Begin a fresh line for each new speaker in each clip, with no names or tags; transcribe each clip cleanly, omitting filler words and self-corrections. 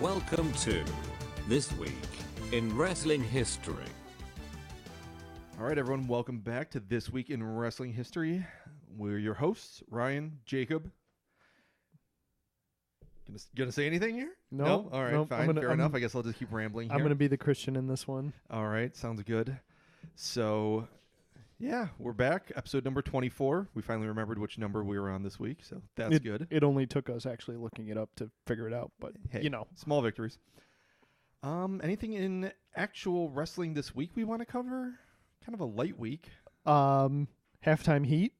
Welcome to This Week in Wrestling History.
All right, everyone, welcome back to This Week in Wrestling History. We're your hosts, Ryan, Jacob. Gonna say anything here?
No.
All right,
nope.
fine. Fair enough. I guess I'll just keep rambling here.
I'm going to be the Christian in this one.
All right, sounds good. So, yeah, we're back. Episode number 24. We finally remembered which number we were on this week, so that's good.
It only took us actually looking it up to figure it out, but,
Hey,
you know.
small victories. Anything in actual wrestling this week we want to cover? Kind of a light week.
Halftime Heat.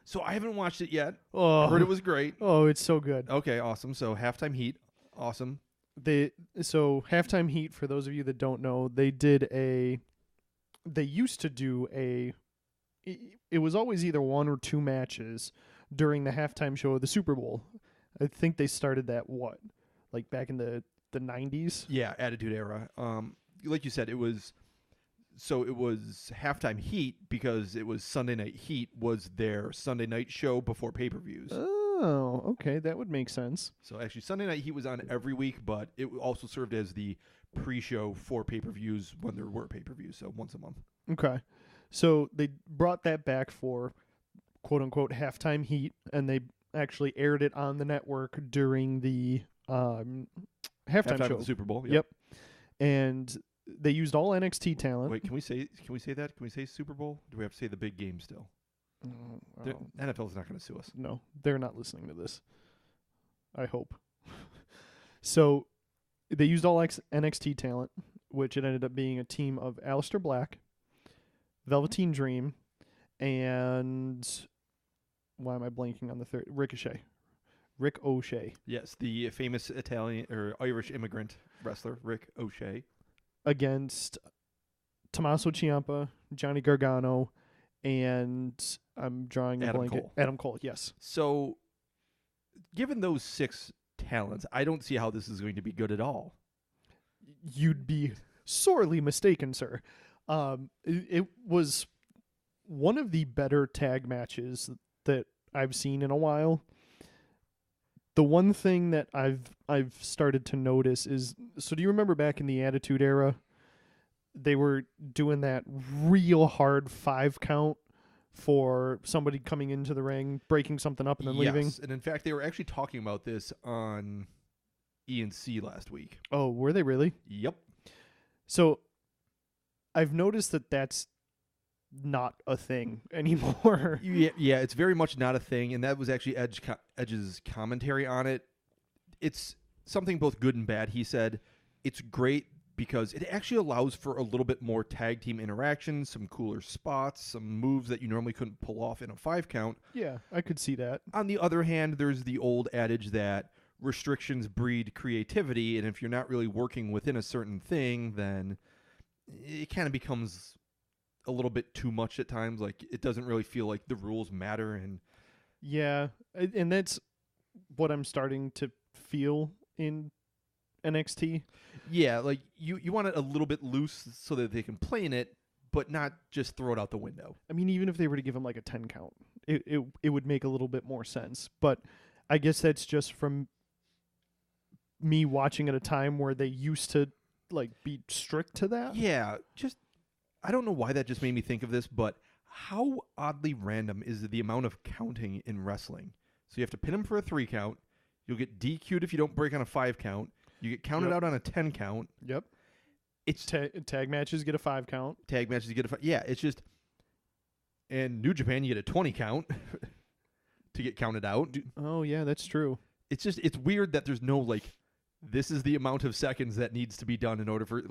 So I haven't watched it yet.
Oh,
I heard it was great.
Oh, it's so good.
Okay, awesome. So Halftime Heat, awesome.
So Halftime Heat, for those of you that don't know, they used to do it was always either one or two matches during the halftime show of the Super Bowl. I think they started that, like back in the 90s?
Yeah, Attitude Era. Like you said, it was Halftime Heat because it was Sunday Night Heat was their Sunday night show before pay-per-views.
Oh, okay, that would make sense.
So actually Sunday Night Heat was on every week, but it also served as the pre-show for pay-per-views when there were pay-per-views, so once a month.
Okay. So they brought that back for quote-unquote Halftime Heat, and they actually aired it on the network during the halftime show.
Of the Super Bowl.
Yep. And they used all NXT talent.
Wait, can we say that? Can we say Super Bowl? Do we have to say the big game still? NFL's not going to sue us.
No, they're not listening to this. I hope. So they used all NXT talent, which it ended up being a team of Aleister Black, Velveteen Dream, and why am I blanking on the third? Rick O'Shea.
Yes, the famous Italian or Irish immigrant wrestler, Rick O'Shea.
Against Tommaso Ciampa, Johnny Gargano, and I'm drawing a
Adam
blank.
Cole.
Adam Cole, yes.
So, given those six talents, I don't see how this is going to be good at all.
You'd be sorely mistaken, sir. It was one of the better tag matches that I've seen in a while. The one thing that I've started to notice is, so do you remember back in the Attitude Era, they were doing that real hard 5 count for somebody coming into the ring, breaking something up and then leaving?
Yes, and in fact, they were actually talking about this on E&C last week.
Oh, were they really?
Yep.
So I've noticed that that's not a thing anymore.
Yeah, it's very much not a thing, and that was actually Edge's commentary on it. It's something both good and bad. He said it's great because it actually allows for a little bit more tag team interaction, some cooler spots, some moves that you normally couldn't pull off in a 5 count.
Yeah, I could see that.
On the other hand, there's the old adage that restrictions breed creativity, and if you're not really working within a certain thing, then it kind of becomes a little bit too much at times. Like, it doesn't really feel like the rules matter. And
yeah, and that's what I'm starting to feel in NXT.
Yeah, like you want it a little bit loose so that they can play in it, but not just throw it out the window.
I mean, even if they were to give him like a 10 count, it would make a little bit more sense. But I guess that's just from me watching at a time where they used to like be strict to that.
Yeah, just I don't know why that just made me think of this, but how oddly random is the amount of counting in wrestling? So you have to pin him for a 3 count. You'll get DQ'd if you don't break on a 5 count. You get counted out on a 10 count.
Yep.
It's
tag matches get a 5 count.
Tag matches you get a 5. Yeah, it's just. In New Japan, you get a 20 count to get counted out.
Oh yeah, that's true.
It's weird that there's no like, this is the amount of seconds that needs to be done in order for.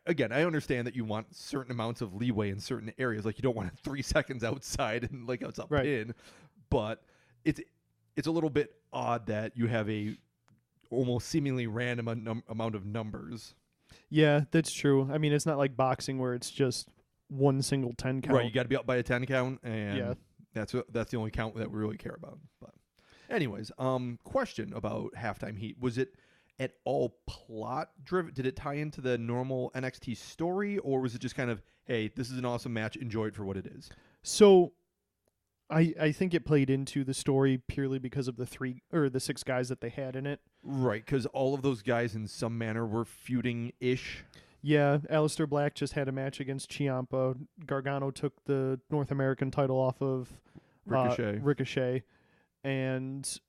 Again, I understand that you want certain amounts of leeway in certain areas. Like, you don't want 3 seconds outside and like it's a pin, but it's a little bit odd that you have a almost seemingly random amount of numbers.
Yeah, that's true. I mean, it's not like boxing where it's just one single 10 count.
Right, you got to be up by a 10 count, and
yeah.
that's the only count that we really care about. But anyways, question about Halftime Heat. Was it at all plot driven? Did it tie into the normal NXT story, or was it just kind of, hey, this is an awesome match, enjoy it for what it is?
So I think it played into the story purely because of the 6 guys that they had in it.
Right, because all of those guys in some manner were feuding-ish.
Yeah, Aleister Black just had a match against Ciampa. Gargano took the North American title off of Ricochet. And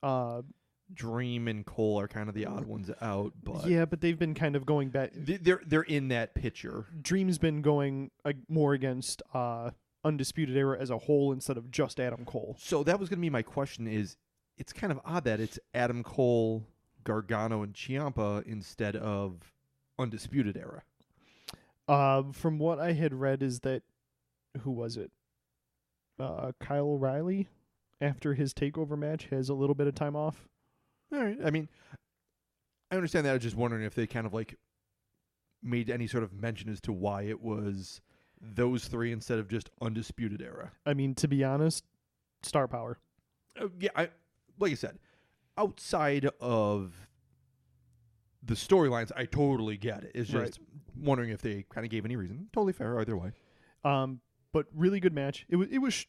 Dream and Cole are kind of the odd ones out, but
yeah, but they've been kind of going back.
They're in that picture.
Dream's been going more against Undisputed Era as a whole instead of just Adam Cole.
So that was going to be my question. It's kind of odd that it's Adam Cole, Gargano, and Ciampa instead of Undisputed Era.
From what I had read is that, who was it? Kyle O'Reilly, after his TakeOver match, has a little bit of time off.
All right. I mean, I understand that. I was just wondering if they kind of made any sort of mention as to why it was those 3 instead of just Undisputed Era.
I mean, to be honest, star power.
Yeah, like I said, outside of the storylines, I totally get it. It's just wondering if they kind of gave any reason. Totally fair either way.
But really good match. It was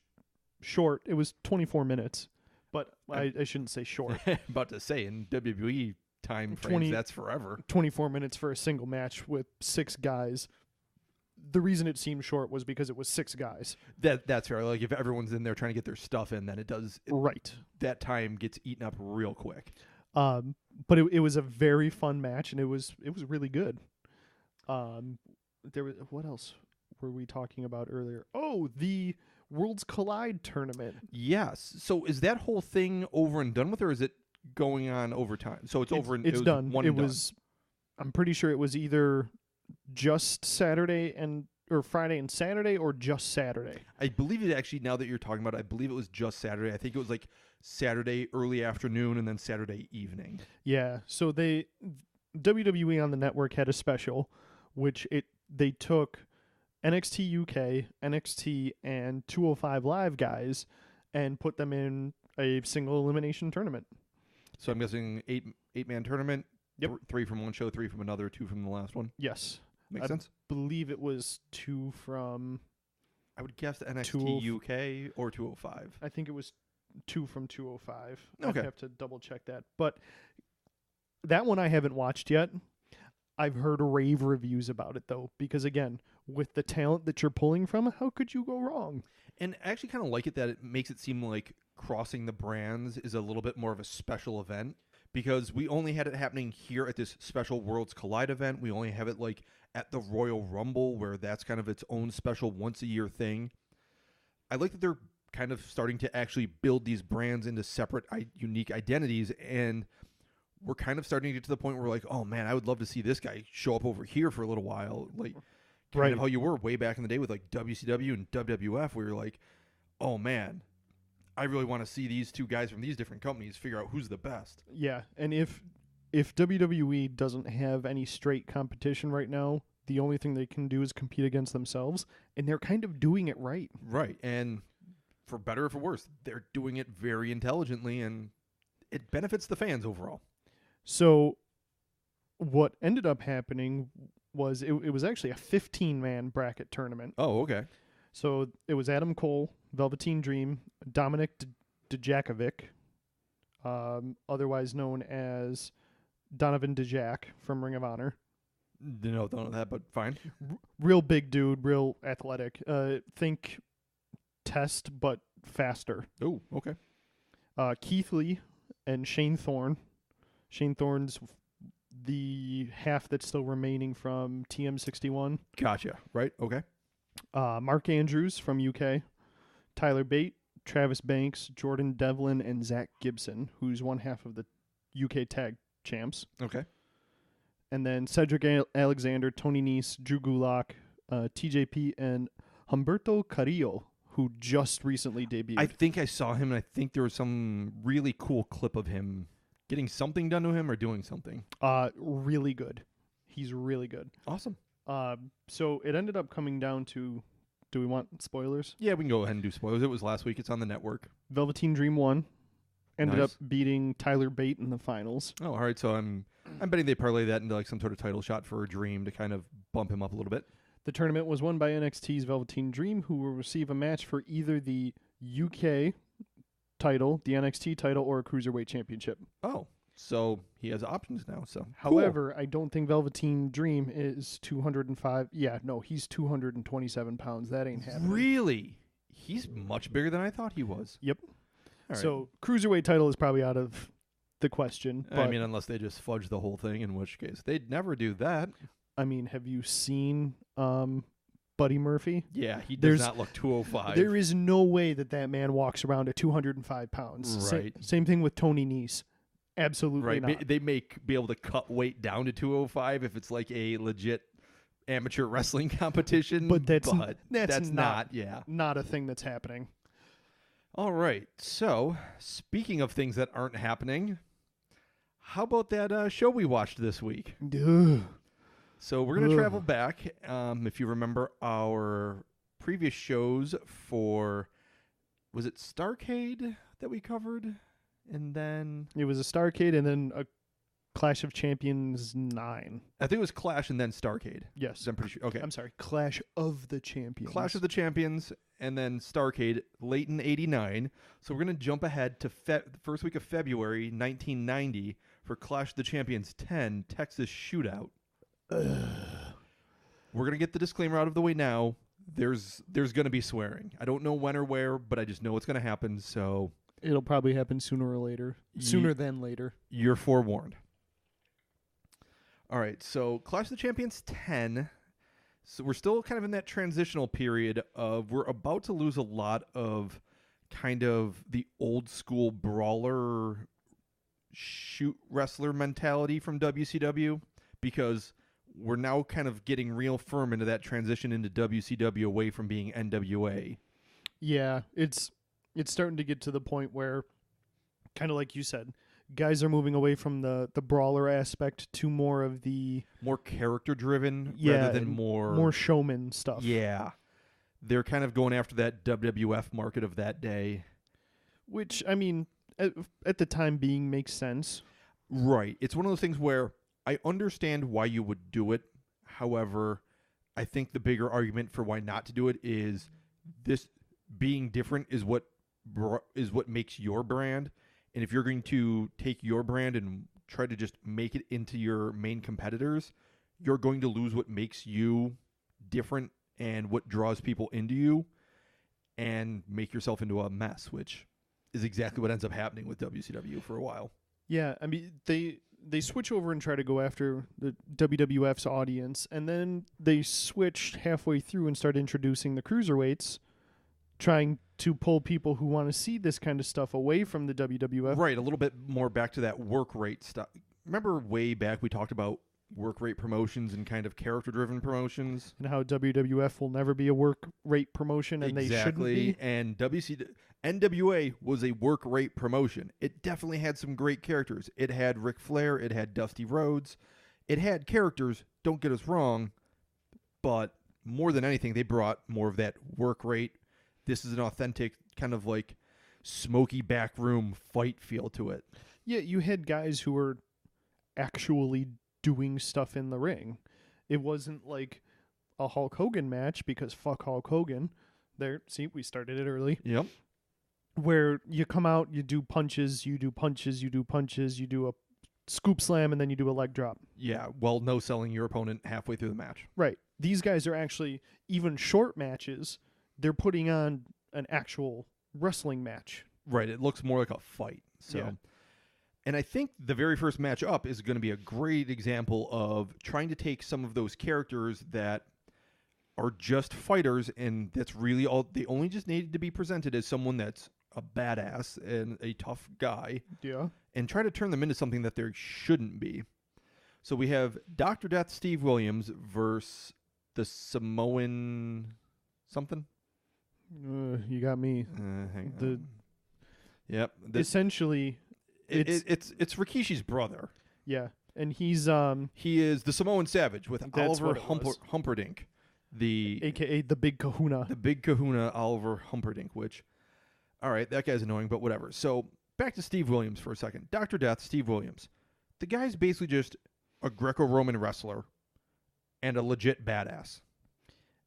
short. It was 24 minutes, but I shouldn't say short.
About to say, in WWE time frames, that's forever.
24 minutes for a single match with 6 guys. The reason it seemed short was because it was 6 guys.
That's fair. Like, if everyone's in there trying to get their stuff in, then it does.
Right.
That time gets eaten up real quick.
But it was a very fun match, and it was really good. There was, what else were we talking about earlier? Oh, the Worlds Collide tournament.
Yes. So is that whole thing over and done with, or is it going on over time? So it's over and
it's done.
It
was. I'm pretty sure it was either just Saturday or Friday and Saturday, or just Saturday.
I believe it actually. Now that you're talking about it, I believe it was just Saturday. I think it was like Saturday early afternoon and then Saturday evening.
Yeah. So WWE on the network had a special, which they took NXT UK, NXT, and 205 Live guys and put them in a single elimination tournament.
So I'm guessing eight-man tournament.
Yep.
3 from one show, 3 from another, 2 from the last one.
Yes.
Makes sense.
I believe it was 2 from...
I would guess NXT UK or 205.
I think it was 2 from 205.
Okay.
I'd have to double check that. But that one I haven't watched yet. I've heard rave reviews about it, though, because, again, with the talent that you're pulling from, how could you go wrong?
And I actually kind of like it that it makes it seem like crossing the brands is a little bit more of a special event, because we only had it happening here at this special Worlds Collide event. We only have it like at the Royal Rumble, where that's kind of its own special once-a-year thing. I like that they're kind of starting to actually build these brands into separate, unique identities, and we're kind of starting to get to the point where we're like, oh man, I would love to see this guy show up over here for a little while. Like, kind of how you were way back in the day with like WCW and WWF, where you're like, oh man, I really want to see these 2 guys from these different companies figure out who's the best.
Yeah, and if WWE doesn't have any straight competition right now, the only thing they can do is compete against themselves, and they're kind of doing it right.
Right, and for better or for worse, they're doing it very intelligently, and it benefits the fans overall.
So what ended up happening was it was actually a 15-man bracket tournament.
Oh, okay.
So it was Adam Cole, Velveteen Dream, Dominic Dijakovic, otherwise known as Donovan Dijak from Ring of Honor.
No, don't know that, but fine.
Real big dude, real athletic. Think Test, but faster.
Oh, okay.
Keith Lee and Shane Thorne. Shane Thorne's the half that's still remaining from TM61.
Gotcha. Right. Okay.
Mark Andrews from UK. Tyler Bate, Travis Banks, Jordan Devlin, and Zach Gibson, who's one half of the UK tag champs.
Okay.
And then Cedric Alexander, Tony Nese, Drew Gulak, TJP, and Humberto Carrillo, who just recently debuted.
I think I saw him, and I think there was some really cool clip of him getting something done to him or doing something.
Really good. He's really good.
Awesome.
So it ended up coming down to, do we want spoilers?
Yeah, we can go ahead and do spoilers. It was last week. It's on the network.
Velveteen Dream won. Ended
Nice.
up beating Tyler Bate in the finals.
Oh, all right. So I'm betting they parlay that into like some sort of title shot for a Dream to kind of bump him up a little bit.
The tournament was won by NXT's Velveteen Dream, who will receive a match for either the UK title, the NXT title, or a Cruiserweight Championship.
Oh, so he has options now. So,
However, I don't think Velveteen Dream is 205. Yeah, no, he's 227 pounds. That ain't happening.
Really? He's much bigger than I thought he was.
Yep.
All right.
So Cruiserweight title is probably out of the question. But,
I mean, unless they just fudge the whole thing, in which case they'd never do that.
I mean, have you seen Buddy Murphy?
Yeah, he does not look 205.
There is no way that man walks around at 205 pounds.
Right.
Same thing with Tony Nese. Absolutely
right.
not.
They may be able to cut weight down to 205 if it's like a legit amateur wrestling competition.
But that's
not. Yeah.
Not a thing that's happening.
All right. So, speaking of things that aren't happening, how about that show we watched this week?
Ugh.
So we're going to travel back. If you remember our previous shows for, was it Starrcade that we covered? And then
It was a Starrcade and then a Clash of Champions 9.
I think it was Clash and then Starrcade.
Yes.
I'm pretty sure. Okay.
I'm sorry. Clash of the Champions.
Clash of the Champions and then Starrcade late in 89. So we're going to jump ahead to the first week of February 1990 for Clash of the Champions 10 Texas Shootout. We're going to get the disclaimer out of the way now. There's going to be swearing. I don't know when or where, but I just know it's going to happen. So
It'll probably happen sooner or later. Sooner than later.
You're forewarned. All right, so Clash of the Champions 10. So we're still kind of in that transitional period of we're about to lose a lot of kind of the old school brawler shoot wrestler mentality from WCW because we're now kind of getting real firm into that transition into WCW away from being NWA.
Yeah, it's starting to get to the point where, kind of like you said, guys are moving away from the brawler aspect to more of the
more character driven
yeah,
rather than more
showman stuff.
Yeah. They're kind of going after that WWF market of that day.
Which, I mean, at the time being makes sense.
Right. It's one of those things where I understand why you would do it. However, I think the bigger argument for why not to do it is this being different is what makes your brand. And if you're going to take your brand and try to just make it into your main competitors, you're going to lose what makes you different and what draws people into you and make yourself into a mess, which is exactly what ends up happening with WCW for a while.
Yeah, I mean, they switch over and try to go after the WWF's audience, and then they switched halfway through and start introducing the cruiserweights, trying to pull people who want to see this kind of stuff away from the WWF.
Right, a little bit more back to that work rate stuff. Remember way back we talked about work rate promotions and kind of character-driven promotions?
And how WWF will never be a work rate promotion, and they shouldn't be.
And NWA was a work rate promotion. It definitely had some great characters. It had Ric Flair. It had Dusty Rhodes. It had characters, don't get us wrong, but more than anything, they brought more of that work rate. This is an authentic kind of like smoky backroom fight feel to it.
Yeah, you had guys who were actually doing stuff in the ring. It wasn't like a Hulk Hogan match because fuck Hulk Hogan. There, see, we started it early.
Yep.
Where you come out, you do punches, you do punches, you do punches, you do a scoop slam, and then you do a leg drop.
Yeah, well, no selling your opponent halfway through the match.
Right. These guys are actually, even short matches, they're putting on an actual wrestling match.
Right. It looks more like a fight. So,
Yeah.
And I think the very first match up is going to be a great example of trying to take some of those characters that are just fighters, and that's really all they only just needed to be presented as someone that's a badass and a tough guy.
Yeah.
And try to turn them into something that they shouldn't be. So we have Dr. Death Steve Williams versus the Samoan something.
You got me.
Hang on. Yep.
Essentially,
It's Rikishi's brother.
yeah, and he's
He is the Samoan Savage with
That's
Oliver
what it was.
Humperdinck,
AKA the Big Kahuna.
the big kahuna Oliver Humperdinck, which, all right, that guy's annoying, but whatever. So back to Steve Williams for a second. Dr. Death, Steve Williams. The guy's basically just a Greco-Roman wrestler and a legit badass.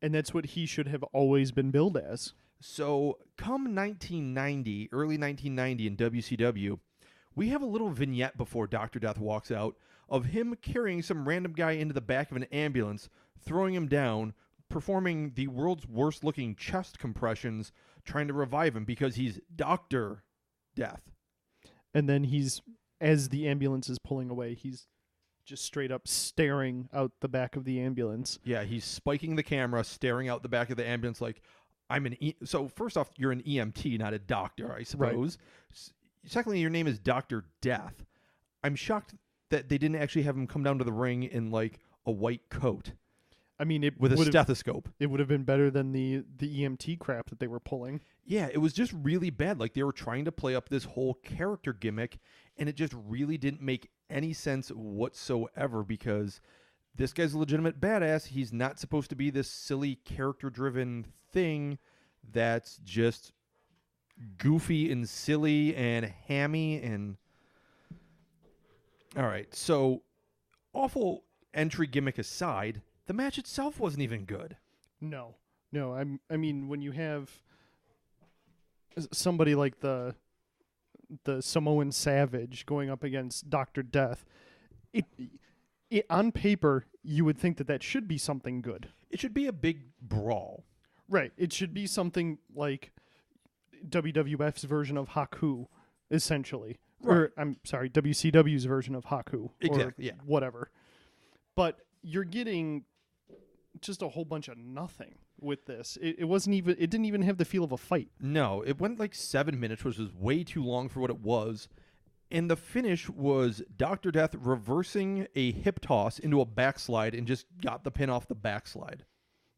And that's what he should have always been billed as.
So, come 1990, early 1990 in WCW, we have a little vignette before Dr. Death walks out of him carrying some random guy into the back of an ambulance, throwing him down, performing the world's worst looking chest compressions, trying to revive him because he's Dr. Death.
And then as the ambulance is pulling away, he's just straight up staring out the back of the ambulance.
Yeah, he's spiking the camera, staring out the back of the ambulance like, so first off, you're an EMT, not a doctor, I suppose. Right. Secondly, your name is Dr. Death. I'm shocked that they didn't actually have him come down to the ring in like a white coat.
I mean,
with a stethoscope.
It would have been better than the EMT crap that they were pulling.
Yeah, it was just really bad. Like, they were trying to play up this whole character gimmick, and it just really didn't make any sense whatsoever because this guy's a legitimate badass. He's not supposed to be this silly character-driven thing that's just goofy and silly and hammy and... All right, so awful entry gimmick aside, the match itself wasn't even good.
No. I mean, when you have somebody like the Samoan Savage going up against Dr. Death, it on paper you would think that should be something good.
It should be a big brawl.
Right. It should be something like WWF's version of Haku, essentially. Right. Or I'm sorry, WCW's version of Haku.
Exactly.
Or whatever. But you're getting just a whole bunch of nothing with this. It didn't even have the feel of a fight.
No, it went like 7 minutes, which was way too long for what it was. And the finish was Dr. Death reversing a hip toss into a backslide and just got the pin off the backslide.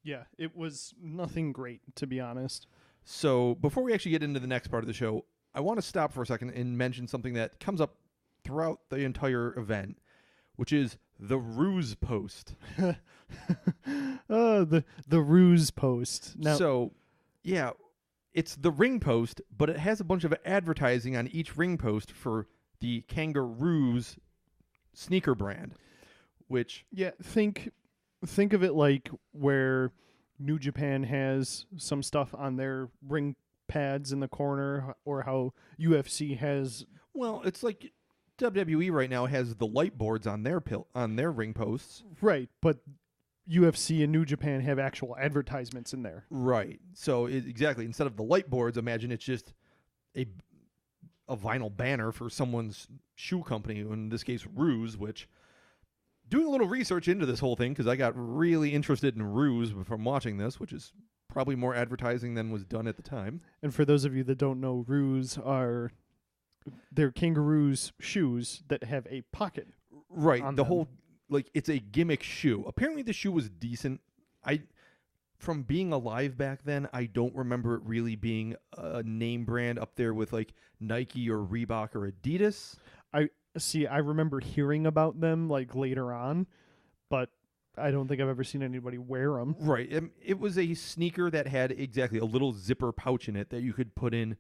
Yeah, it was nothing great, to be honest.
So before we actually get into the next part of the show, I want to stop for a second and mention something that comes up throughout the entire event, which is the ruse post.
The ruse post. Now,
so, yeah, it's the ring post, but it has a bunch of advertising on each ring post for the Kangaroos sneaker brand, which...
Yeah, think of it like where New Japan has some stuff on their ring pads in the corner, or how UFC has...
Well, it's like... WWE right now has the light boards on their ring posts.
Right, but UFC and New Japan have actual advertisements in there.
Right. So exactly, instead of the light boards, imagine it's just a vinyl banner for someone's shoe company, in this case Ruse, which doing a little research into this whole thing because I got really interested in Ruse from watching this, which is probably more advertising than was done at the time.
And for those of you that don't know, Ruse are... They're Kangaroos shoes that have a pocket.
Right.
On
the
them.
whole, like, it's a gimmick shoe. Apparently the shoe was decent. From being alive back then, I don't remember it really being a name brand up there with like Nike or Reebok or Adidas.
I remember hearing about them like later on, but I don't think I've ever seen anybody wear them.
Right. It was a sneaker that had exactly a little zipper pouch in it that you could put in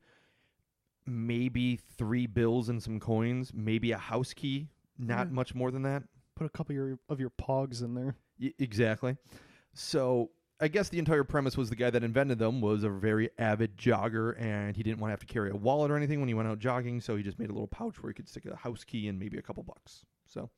maybe 3 bills and some coins, maybe a house key, not much more than that.
Put a couple of your pogs in there.
Exactly. So I guess the entire premise was the guy that invented them was a very avid jogger, and he didn't want to have to carry a wallet or anything when he went out jogging, so he just made a little pouch where he could stick a house key and maybe a couple bucks. So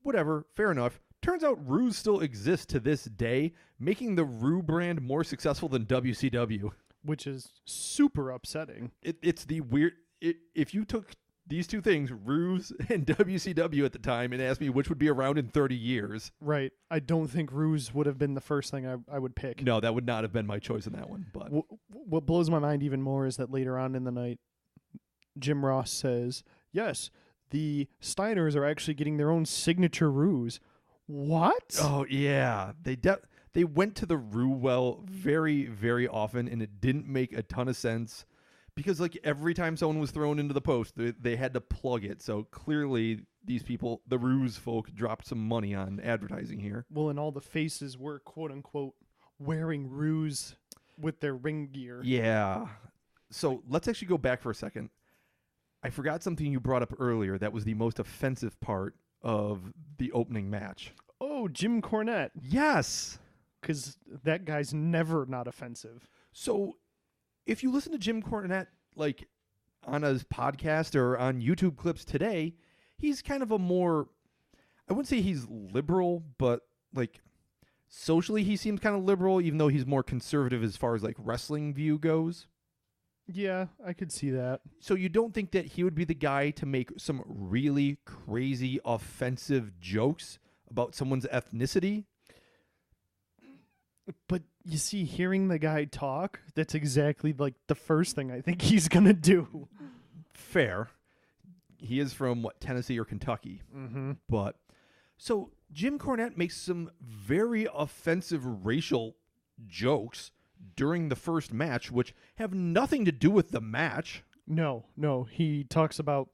whatever, fair enough. Turns out Ruse still exists to this day, making the Rue brand more successful than WCW.
Which is super upsetting.
It's the weird... if you took these two things, Ruse and WCW at the time, and asked me which would be around in 30 years...
Right. I don't think Ruse would have been the first thing I would pick.
No, that would not have been my choice in that one. But
what blows my mind even more is that later on in the night, Jim Ross says, yes, the Steiners are actually getting their own signature Ruse. What?
Oh, yeah. They went to the Rue well very, very often, and it didn't make a ton of sense because, like, every time someone was thrown into the post, they had to plug it. So clearly, these people, the Ruse folk, dropped some money on advertising here.
Well, and all the faces were quote unquote wearing Ruse with their ring gear.
Yeah. So let's actually go back for a second. I forgot something you brought up earlier that was the most offensive part of the opening match.
Oh, Jim Cornette.
Yes.
Because that guy's never not offensive.
So if you listen to Jim Cornette, like, on his podcast or on YouTube clips today, he's kind of a more, I wouldn't say he's liberal, but, like, socially he seems kind of liberal, even though he's more conservative as far as, like, wrestling view goes.
Yeah, I could see that.
So you don't think that he would be the guy to make some really crazy offensive jokes about someone's ethnicity?
But you see, hearing the guy talk, that's exactly like the first thing I think he's going to do.
Fair. He is from, Tennessee or Kentucky.
Mm-hmm.
But, so Jim Cornette makes some very offensive racial jokes during the first match, which have nothing to do with the match.
No. He talks about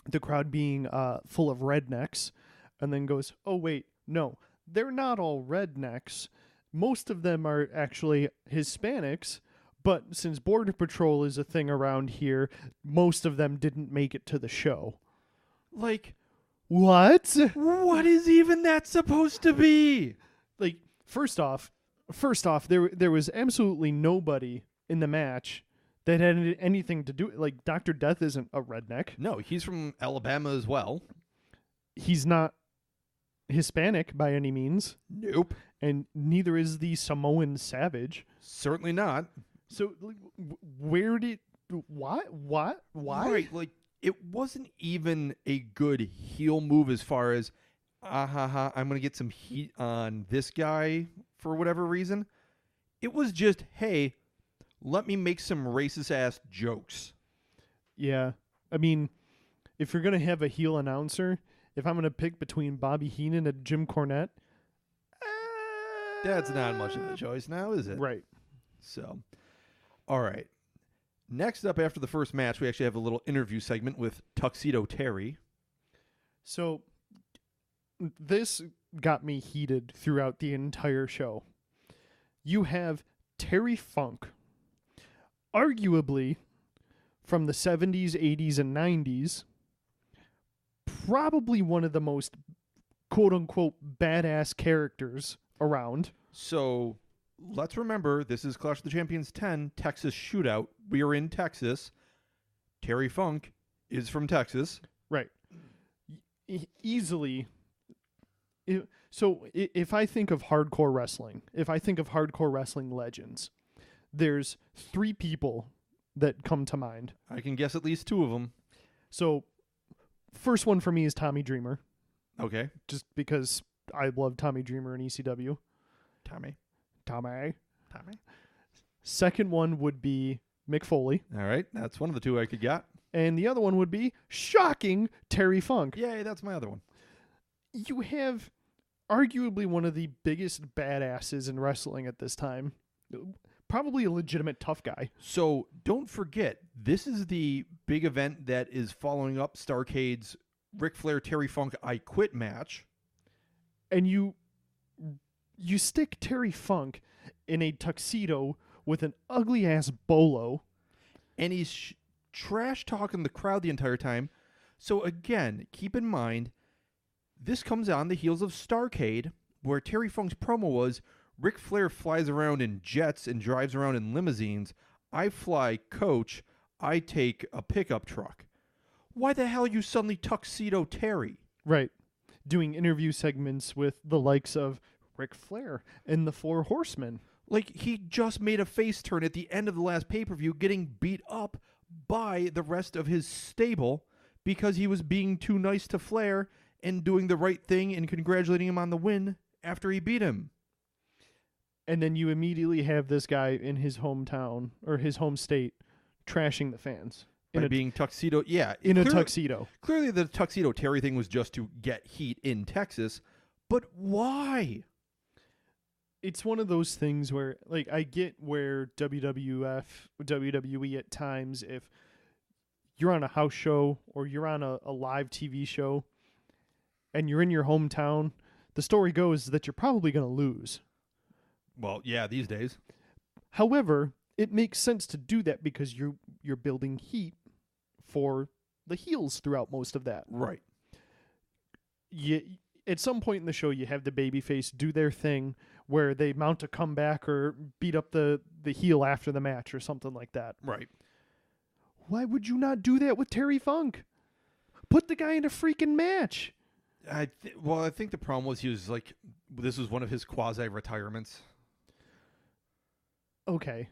the crowd being full of rednecks and then goes, oh, wait, no, they're not all rednecks. Most of them are actually Hispanics, but since Border Patrol is a thing around here, most of them didn't make it to the show.
Like,
what?
What is even that supposed to be?
Like, first off, there was absolutely nobody in the match that had anything to do. Like, Dr. Death isn't a redneck.
No, he's from Alabama as well.
He's not Hispanic by any means.
Nope.
And neither is the Samoan Savage.
Certainly not.
So, where did... What? Why?
Right, like, it wasn't even a good heel move as far as, I'm going to get some heat on this guy for whatever reason. It was just, hey, let me make some racist-ass jokes.
Yeah. I mean, if you're going to have a heel announcer, if I'm going to pick between Bobby Heenan and Jim Cornette...
That's not much of a choice now, is it?
Right.
So, all right. Next up after the first match, we actually have a little interview segment with Tuxedo Terry.
So, this got me heated throughout the entire show. You have Terry Funk, arguably from the 70s, 80s, and 90s, probably one of the most quote-unquote badass characters around.
So, let's remember, this is Clash of the Champions 10, Texas Shootout. We are in Texas. Terry Funk is from Texas.
Right. Easily. So, if I think of hardcore wrestling, if I think of hardcore wrestling legends, there's 3 people that come to mind.
I can guess at least 2 of them.
So, first one for me is Tommy Dreamer.
Okay.
Just because I love Tommy Dreamer in ECW.
Tommy.
Second one would be Mick Foley.
All right. That's one of the 2 I could get.
And the other one would be, shocking, Terry Funk.
Yay, that's my other one.
You have arguably one of the biggest badasses in wrestling at this time. Probably a legitimate tough guy.
So don't forget, this is the big event that is following up Starrcade's Ric Flair Terry Funk I Quit match.
And you stick Terry Funk in a tuxedo with an ugly ass bolo,
and he's trash talking the crowd the entire time. So again, keep in mind, this comes on the heels of Starrcade, where Terry Funk's promo was, Ric Flair flies around in jets and drives around in limousines. I fly coach. I take a pickup truck. Why the hell are you suddenly Tuxedo Terry?
Right. Doing interview segments with the likes of Ric Flair and the 4 Horsemen.
Like, he just made a face turn at the end of the last pay-per-view getting beat up by the rest of his stable because he was being too nice to Flair and doing the right thing and congratulating him on the win after he beat him.
And then you immediately have this guy in his hometown or his home state trashing the fans.
By being tuxedo, yeah.
In a tuxedo.
Clearly the Tuxedo Terry thing was just to get heat in Texas, but why?
It's one of those things where, like, I get where WWE at times, if you're on a house show or you're on a live TV show and you're in your hometown, the story goes that you're probably going to lose.
Well, yeah, these days.
However, it makes sense to do that because you're building heat for the heels throughout most of that.
Right.
At some point in the show, you have the babyface do their thing where they mount a comeback or beat up the heel after the match or something like that.
Right.
Why would you not do that with Terry Funk? Put the guy in a freaking match.
I think the problem was he was like, this was one of his quasi-retirements.
Okay.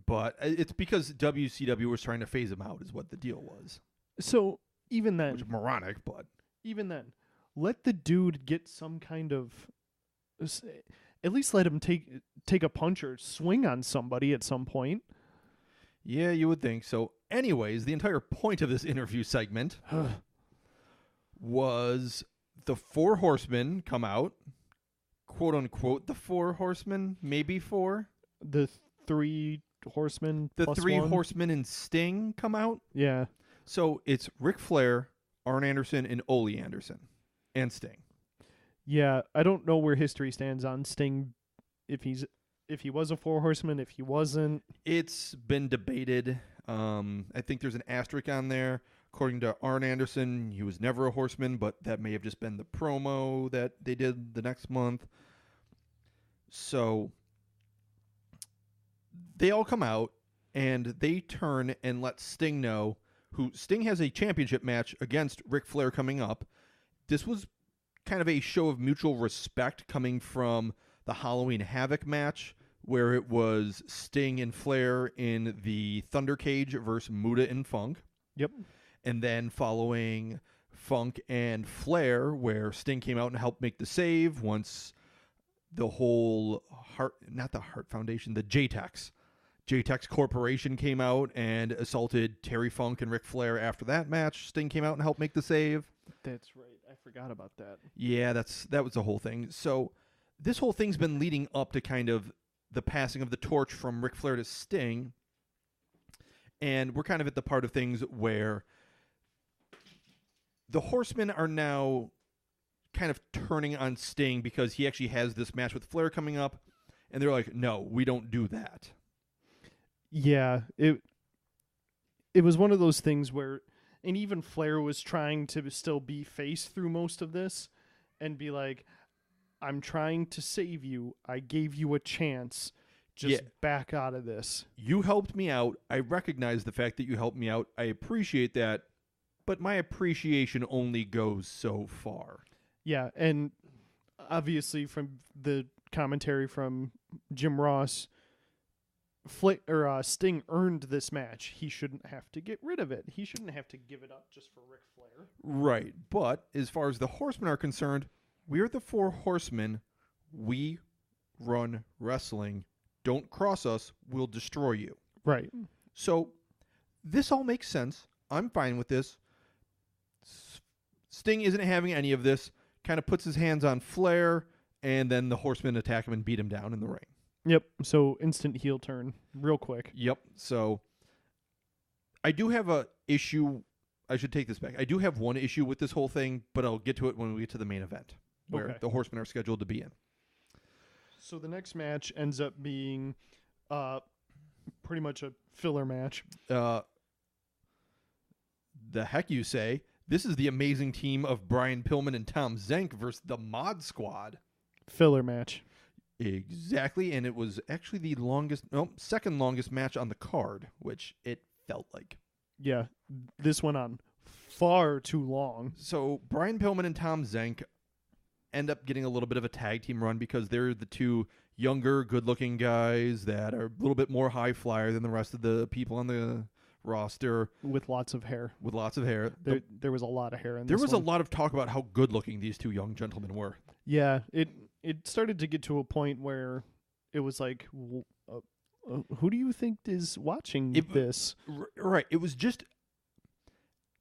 But it's because WCW was trying to phase him out is what the deal was.
So even then,
Which is moronic, but...
Even then, let the dude get some kind of... At least let him take a punch or swing on somebody at some point.
Yeah, you would think. So anyways, the entire point of this interview segment was the 4 horsemen come out. Quote unquote, the 4 horsemen, maybe 4.
The 3 horsemen
The
plus
3
1?
horsemen and Sting come out.
Yeah.
So it's Ric Flair, Arn Anderson, and Ole Anderson, and Sting.
Yeah, I don't know where history stands on Sting, if he was a 4 horseman, if he wasn't.
It's been debated. I think there's an asterisk on there. According to Arn Anderson, he was never a horseman, but that may have just been the promo that they did the next month. So they all come out, and they turn and let Sting know, who Sting has a championship match against Ric Flair coming up. This was kind of a show of mutual respect coming from the Halloween Havoc match, where it was Sting and Flair in the Thunder Cage versus Muta and Funk.
Yep.
And then following Funk and Flair, where Sting came out and helped make the save once the whole not the Hart Foundation, the JTEX Corporation came out and assaulted Terry Funk and Ric Flair after that match. Sting came out and helped make the save.
That's right. I forgot about that.
Yeah, that was the whole thing. So this whole thing's been leading up to kind of the passing of the torch from Ric Flair to Sting. And we're kind of at the part of things where the Horsemen are now kind of turning on Sting because he actually has this match with Flair coming up. And they're like, no, we don't do that.
Yeah, it was one of those things where, and even Flair was trying to still be face through most of this and be like, I'm trying to save you. I gave you a chance. Just back out of this.
You helped me out. I recognize the fact that you helped me out. I appreciate that. But my appreciation only goes so far.
Yeah, and obviously from the commentary from Jim Ross, Sting earned this match. He shouldn't have to get rid of it. He shouldn't have to give it up just for Ric Flair.
Right, but as far as the Horsemen are concerned, we're the 4 horsemen. We run wrestling. Don't cross us. We'll destroy you.
Right.
So this all makes sense. I'm fine with this. Sting isn't having any of this. Kind of puts his hands on Flair, and then the Horsemen attack him and beat him down in the ring.
Yep. So instant heel turn, real quick.
Yep. So I do have a issue. I should take this back. I do have one issue with this whole thing, but I'll get to it when we get to the main event, where the Horsemen are scheduled to be in.
So the next match ends up being pretty much a filler match.
The heck you say? This is the amazing team of Brian Pillman and Tom Zenk versus the Mod Squad.
Filler match.
Exactly, and it was actually the second longest match on the card, which it felt like.
Yeah, this went on far too long.
So Brian Pillman and Tom Zenk end up getting a little bit of a tag team run because they're the 2 younger, good-looking guys that are a little bit more high flyer than the rest of the people on the roster.
With lots of hair. There was a lot of hair in this
There was
one.
a lot of talk about how good-looking these 2 young gentlemen were.
Yeah, it started to get to a point where it was like, who do you think is watching this?
Right. It was just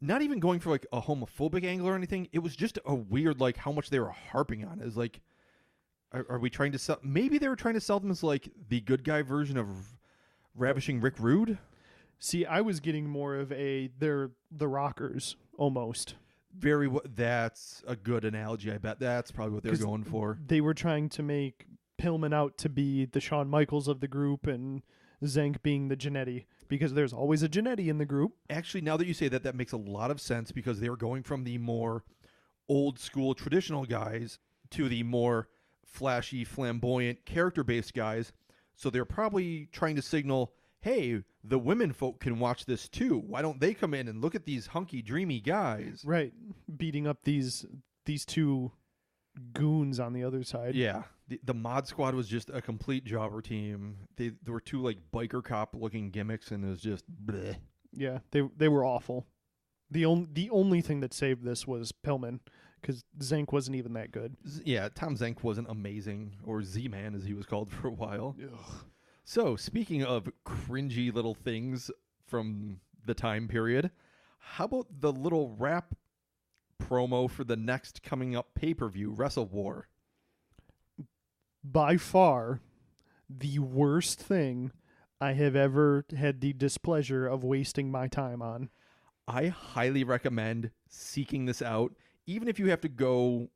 not even going for like a homophobic angle or anything. It was just a weird, like, how much they were harping on. It's like, are we trying to sell? Maybe they were trying to sell them as like the good guy version of Ravishing Rick Rude.
See, I was getting more of they're the Rockers almost.
That's a good analogy. I bet that's probably what they're going for.
They were trying to make Pillman out to be the Shawn Michaels of the group and Zenk being the Jannetty, because there's always a Jannetty in the group.
Actually, now that you say that, that makes a lot of sense because they were going from the more old school traditional guys to the more flashy, flamboyant, character-based guys. So they're probably trying to signal, hey, the women folk can watch this too. Why don't they come in and look at these hunky, dreamy guys?
Right. Beating up these two goons on the other side.
Yeah. The Mod Squad was just a complete jobber team. There were two like biker cop looking gimmicks, and it was just bleh.
Yeah, they were awful. The only thing that saved this was Pillman, because Zank wasn't even that good.
Yeah, Tom Zank wasn't amazing, or Z-Man as he was called for a while.
Ugh.
So, speaking of cringy little things from the time period, how about the little rap promo for the next coming up pay-per-view, Wrestle War?
By far, the worst thing I have ever had the displeasure of wasting my time on.
I highly recommend seeking this out, even if you have to go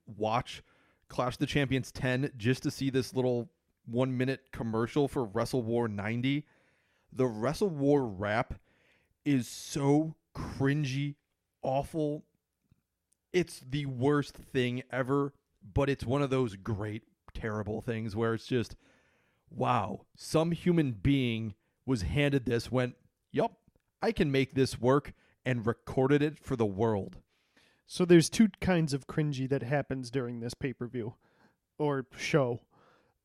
watch Clash of the Champions 10 just to see this little 1-minute commercial for Wrestle War 90. The Wrestle War rap is so cringy, awful. It's the worst thing ever, but it's one of those great, terrible things where it's just, wow, some human being was handed this, went, yup, I can make this work, and recorded it for the world.
So there's two kinds of cringy that happens during this pay-per-view or show.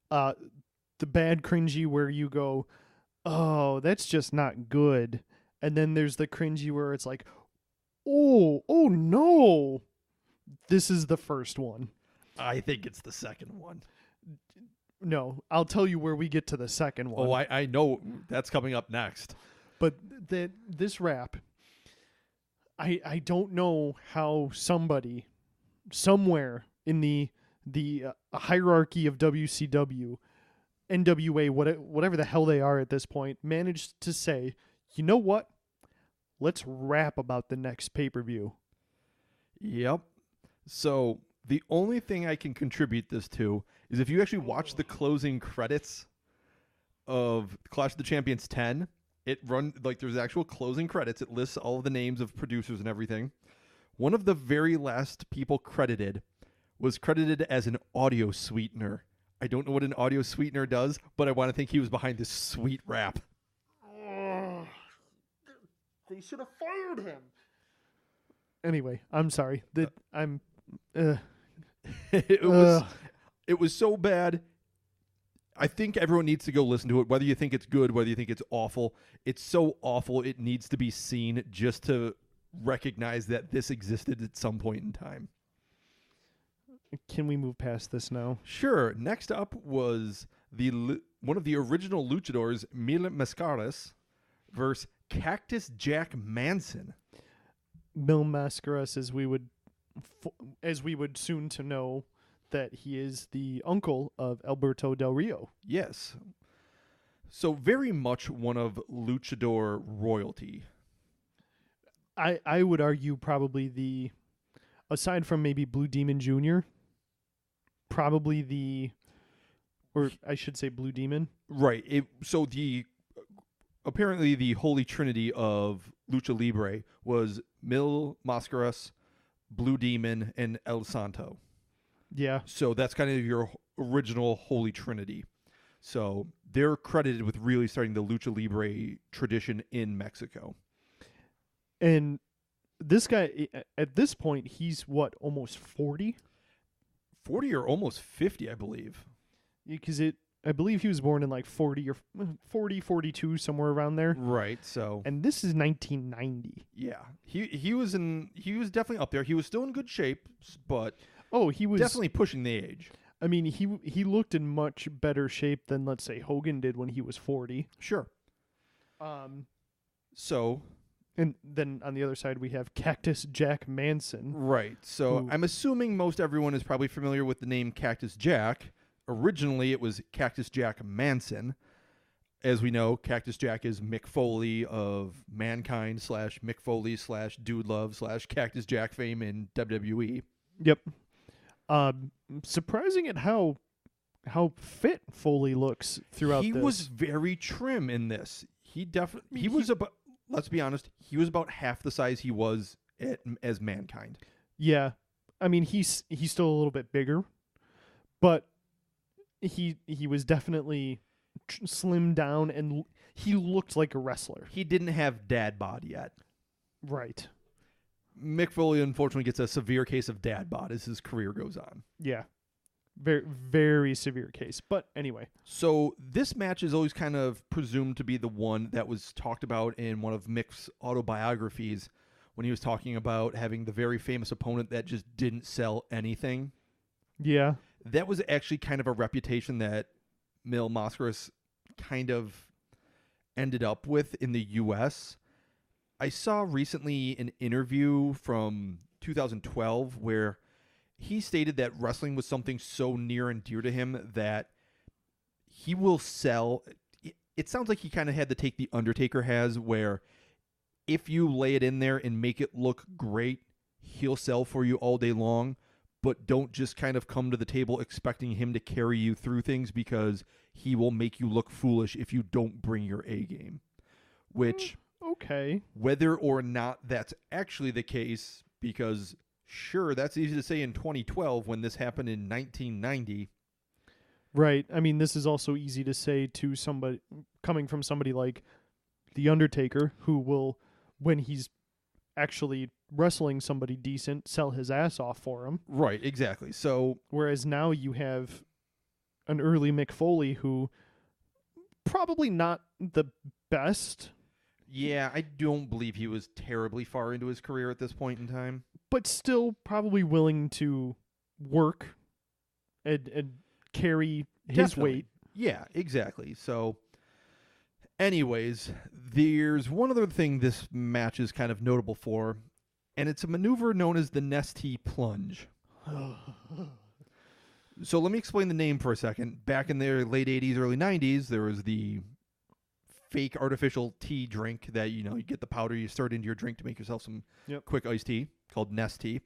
The bad cringy where you go, oh, that's just not good. And then there's the cringy where it's like, oh no. This is the first one.
I think it's the second one.
No, I'll tell you where we get to the second one.
Oh, I know that's coming up next.
But this rap, I don't know how somebody somewhere in the hierarchy of WCW, NWA, whatever the hell they are at this point, managed to say, you know what? Let's rap about the next pay-per-view.
Yep. So the only thing I can contribute this to is if you actually watch the closing credits of Clash of the Champions 10, there's actual closing credits. It lists all of the names of producers and everything. One of the very last people credited was credited as an audio sweetener. I don't know what an audio sweetener does, but I want to think he was behind this sweet rap.
They should have fired him. Anyway, I'm sorry.
It was so bad. I think everyone needs to go listen to it, whether you think it's good, whether you think it's awful. It's so awful, it needs to be seen just to recognize that this existed at some point in time.
Can we move past this now?
Sure. Next up was one of the original luchadors, Mil Mascaras, versus Cactus Jack Manson.
Mil Mascaras, as we would soon to know, that he is the uncle of Alberto Del Rio.
Yes. So very much one of luchador royalty.
I would argue probably aside from maybe Blue Demon Jr., probably or I should say Blue Demon.
Right. Apparently the holy trinity of Lucha Libre was Mil Mascaras, Blue Demon, and El Santo.
Yeah.
So that's kind of your original holy trinity. So they're credited with really starting the Lucha Libre tradition in Mexico.
And this guy, at this point, he's what, almost 40?
40 or almost 50, I believe.
Because I believe he was born in like 40, 42, somewhere around there.
Right, so.
And this is 1990.
Yeah. He was definitely up there. He was still in good shape, but
he was
definitely pushing the age.
I mean, he looked in much better shape than, let's say, Hogan did when he was 40.
Sure. So.
And then on the other side, we have Cactus Jack Manson.
Right. So I'm assuming most everyone is probably familiar with the name Cactus Jack. Originally, it was Cactus Jack Manson. As we know, Cactus Jack is Mick Foley of Mankind / Mick Foley / Dude Love / Cactus Jack fame in WWE.
Yep. Surprising at how fit Foley looks throughout this.
He was very trim in this. He was about, let's be honest, he was about half the size he was as Mankind.
Yeah. I mean, he's still a little bit bigger, but he was definitely slimmed down, and he looked like a wrestler.
He didn't have dad bod yet.
Right.
Mick Foley unfortunately gets a severe case of dad bod as his career goes on.
Yeah. Very, very severe case. But anyway.
So this match is always kind of presumed to be the one that was talked about in one of Mick's autobiographies when he was talking about having the very famous opponent that just didn't sell anything.
Yeah.
That was actually kind of a reputation that Mil Mascaras kind of ended up with in the U.S. I saw recently an interview from 2012 where he stated that wrestling was something so near and dear to him that he will sell. It sounds like he kind of had to take the Undertaker has, where if you lay it in there and make it look great, he'll sell for you all day long, but don't just kind of come to the table expecting him to carry you through things, because he will make you look foolish if you don't bring your A game. Which,
okay,
whether or not that's actually the case, because sure, that's easy to say in 2012 when this happened in 1990.
Right. I mean, this is also easy to say to somebody coming from somebody like The Undertaker, who will, when he's actually wrestling somebody decent, sell his ass off for him.
Right, exactly. So,
whereas now you have an early Mick Foley who probably not the best.
Yeah, I don't believe he was terribly far into his career at this point in time.
But still probably willing to work and carry his
Definitely.
weight.
Yeah, exactly. So, anyways, there's one other thing this match is kind of notable for, and it's a maneuver known as the Nestea Plunge. So let me explain the name for a second. Back in the late 80s, early 90s, there was the fake artificial tea drink that, you get the powder, you stir it into your drink to make yourself some quick iced tea called Nestea.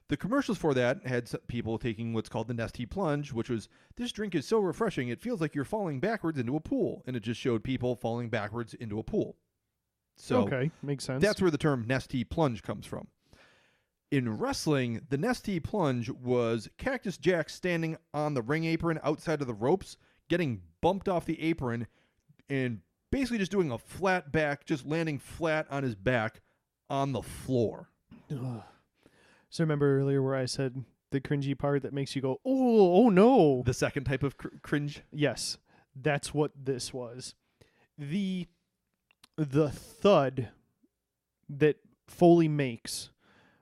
The commercials for that had people taking what's called the Nestea Plunge, which was, this drink is so refreshing, it feels like you're falling backwards into a pool. And it just showed people falling backwards into a pool. So
okay, makes sense.
That's where the term Nestea Plunge comes from. In wrestling, the Nestea Plunge was Cactus Jack standing on the ring apron outside of the ropes, getting bumped off the apron, and basically just doing a flat back, just landing flat on his back on the floor.
Ugh. So remember earlier where I said the cringy part that makes you go, oh no.
The second type of cringe?
Yes, that's what this was. The thud that Foley makes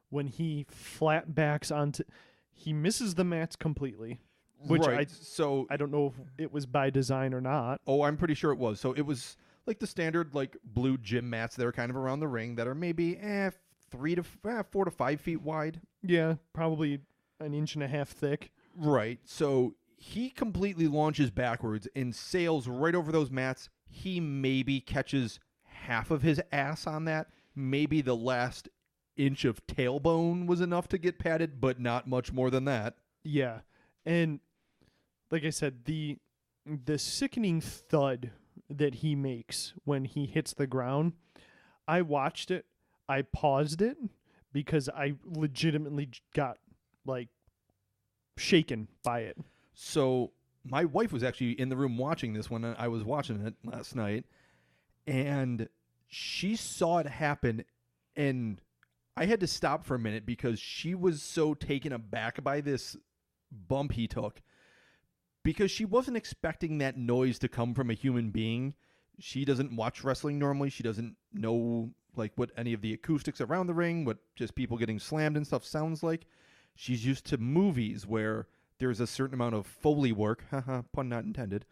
when he flat backs onto, he misses the mats completely. Which
right. I don't
know if it was by design or not.
Oh, I'm pretty sure it was. So it was like the standard blue gym mats that are kind of around the ring that are maybe 4 to 5 feet wide.
Yeah, probably an inch and a half thick.
Right. So he completely launches backwards and sails right over those mats. He maybe catches half of his ass on that. Maybe the last inch of tailbone was enough to get padded, but not much more than that.
Yeah. And like I said, the sickening thud that he makes when he hits the ground, I watched it. I paused it because I legitimately got shaken by it.
So my wife was actually in the room watching this when I was watching it last night, and she saw it happen, and I had to stop for a minute because she was so taken aback by this bump he took, because she wasn't expecting that noise to come from a human being. She doesn't watch wrestling normally. She doesn't know what any of the acoustics around the ring, what just people getting slammed and stuff sounds like. She's used to movies where there's a certain amount of Foley work, pun not intended,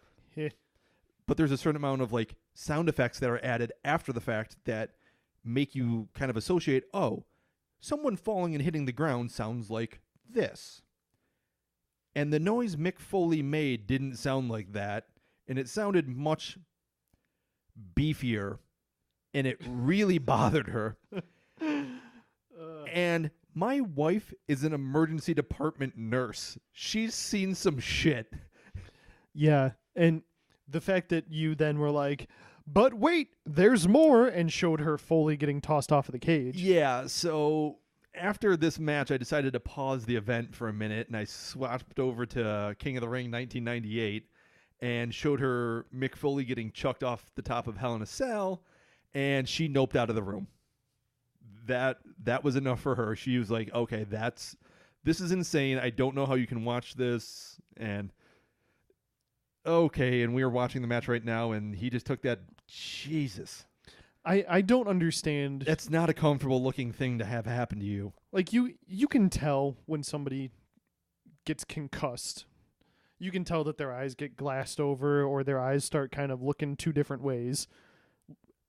but there's a certain amount of sound effects that are added after the fact that make you kind of associate, oh, someone falling and hitting the ground sounds like this. And the noise Mick Foley made didn't sound like that, and it sounded much beefier, and it really bothered her. And my wife is an emergency department nurse. She's seen some shit.
Yeah, and the fact that you then were like, but wait, there's more, and showed her Foley getting tossed off of the cage.
Yeah, so after this match, I decided to pause the event for a minute, and I swapped over to King of the Ring 1998 and showed her Mick Foley getting chucked off the top of Hell in a Cell, and she noped out of the room. That was enough for her. She was like, okay, this is insane. I don't know how you can watch this. And okay, and we are watching the match right now, and he just took that. Jesus.
I don't understand.
That's not a comfortable looking thing to have happen to you.
Like, you can tell when somebody gets concussed. You can tell that their eyes get glassed over or their eyes start kind of looking two different ways.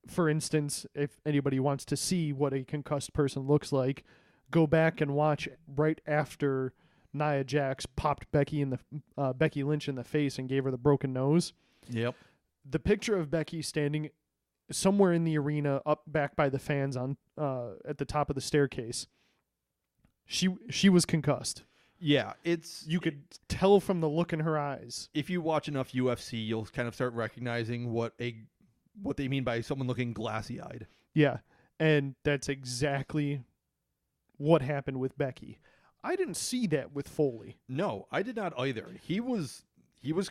For instance, if anybody wants to see what a concussed person looks like, go back and watch right after Nia Jax popped Becky Lynch in the face and gave her the broken nose.
Yep.
The picture of Becky standing somewhere in the arena, up back by the fans on at the top of the staircase. She was concussed.
Yeah,
you could tell from the look in her eyes.
If you watch enough UFC, you'll kind of start recognizing what they mean by someone looking glassy-eyed.
Yeah, and that's exactly what happened with Becky. I didn't see that with Foley.
No, I did not either. He was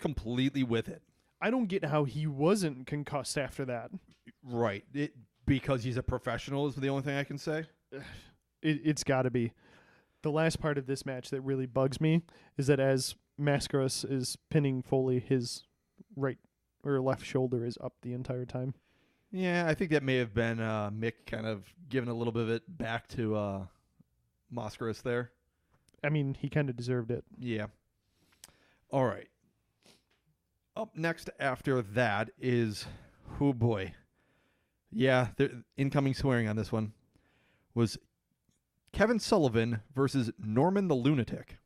completely with it.
I don't get how he wasn't concussed after that.
Right. Because he's a professional is the only thing I can say.
It's got to be. The last part of this match that really bugs me is that as Mascaras is pinning Foley, his right or left shoulder is up the entire time.
Yeah, I think that may have been Mick kind of giving a little bit of it back to Mascaras there.
I mean, he kind of deserved it.
Yeah. All right. Up next after that is, oh boy. Yeah, incoming swearing on this one was Kevin Sullivan versus Norman the Lunatic.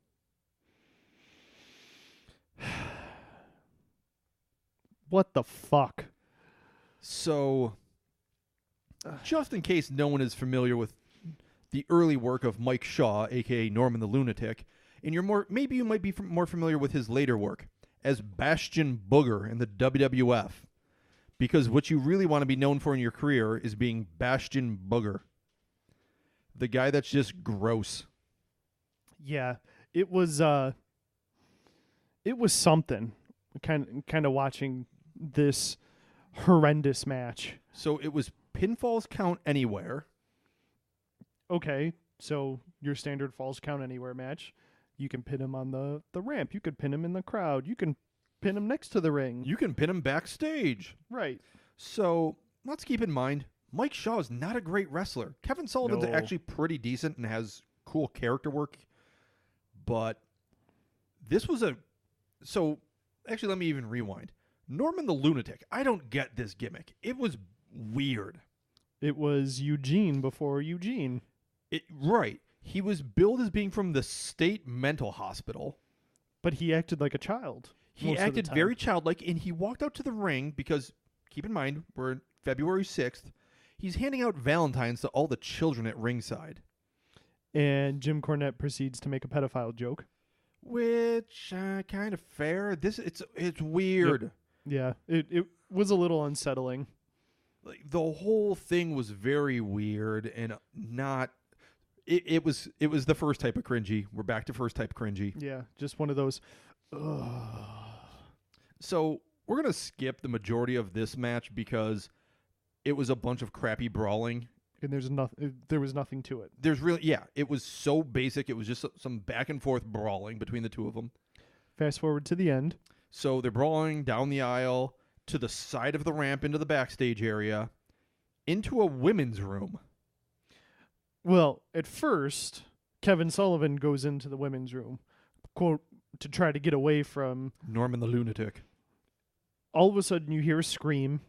What the fuck?
So, just in case no one is familiar with the early work of Mike Shaw, a.k.a. Norman the Lunatic, and maybe you might be more familiar with his later work as Bastion Booger in the WWF, because what you really want to be known for in your career is being Bastion Booger, the guy that's just gross.
Yeah, it was something. Kind of watching this horrendous match.
So it was pinfalls count anywhere.
Okay, so your standard falls count anywhere match. You can pin him on the ramp. You could pin him in the crowd. You can pin him next to the ring.
You can pin him backstage.
Right.
So let's keep in mind, Mike Shaw is not a great wrestler. Kevin Sullivan's actually pretty decent and has cool character work. But this was So, actually, let me even rewind. Norman the Lunatic. I don't get this gimmick. It was weird.
It was Eugene before Eugene.
Right. He was billed as being from the state mental hospital.
But he acted like a child.
He acted very childlike, and he walked out to the ring because, keep in mind, we're February 6th. He's handing out Valentines to all the children at ringside.
And Jim Cornette proceeds to make a pedophile joke.
Which, kind of fair. It's weird.
Yep. Yeah, it was a little unsettling.
Like, the whole thing was very weird and not... It was the first type of cringy. We're back to first type cringy.
Yeah, just one of those...
So we're going to skip the majority of this match because it was a bunch of crappy brawling.
And there was nothing to it.
It was so basic. It was just some back and forth brawling between the two of them.
Fast forward to the end.
So they're brawling down the aisle to the side of the ramp into the backstage area into a women's room.
Well, at first, Kevin Sullivan goes into the women's room, quote, to try to get away from
Norman the Lunatic.
All of a sudden, you hear a scream.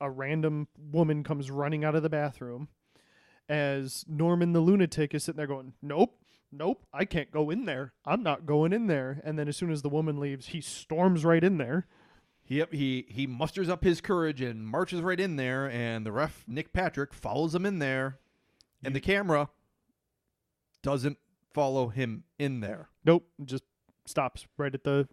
A random woman comes running out of the bathroom as Norman the Lunatic is sitting there going, nope, I can't go in there. I'm not going in there. And then as soon as the woman leaves, he storms right in there.
Yep, he musters up his courage and marches right in there, and the ref, Nick Patrick, follows him in there, and the camera doesn't follow him in there.
Nope, just stops right at the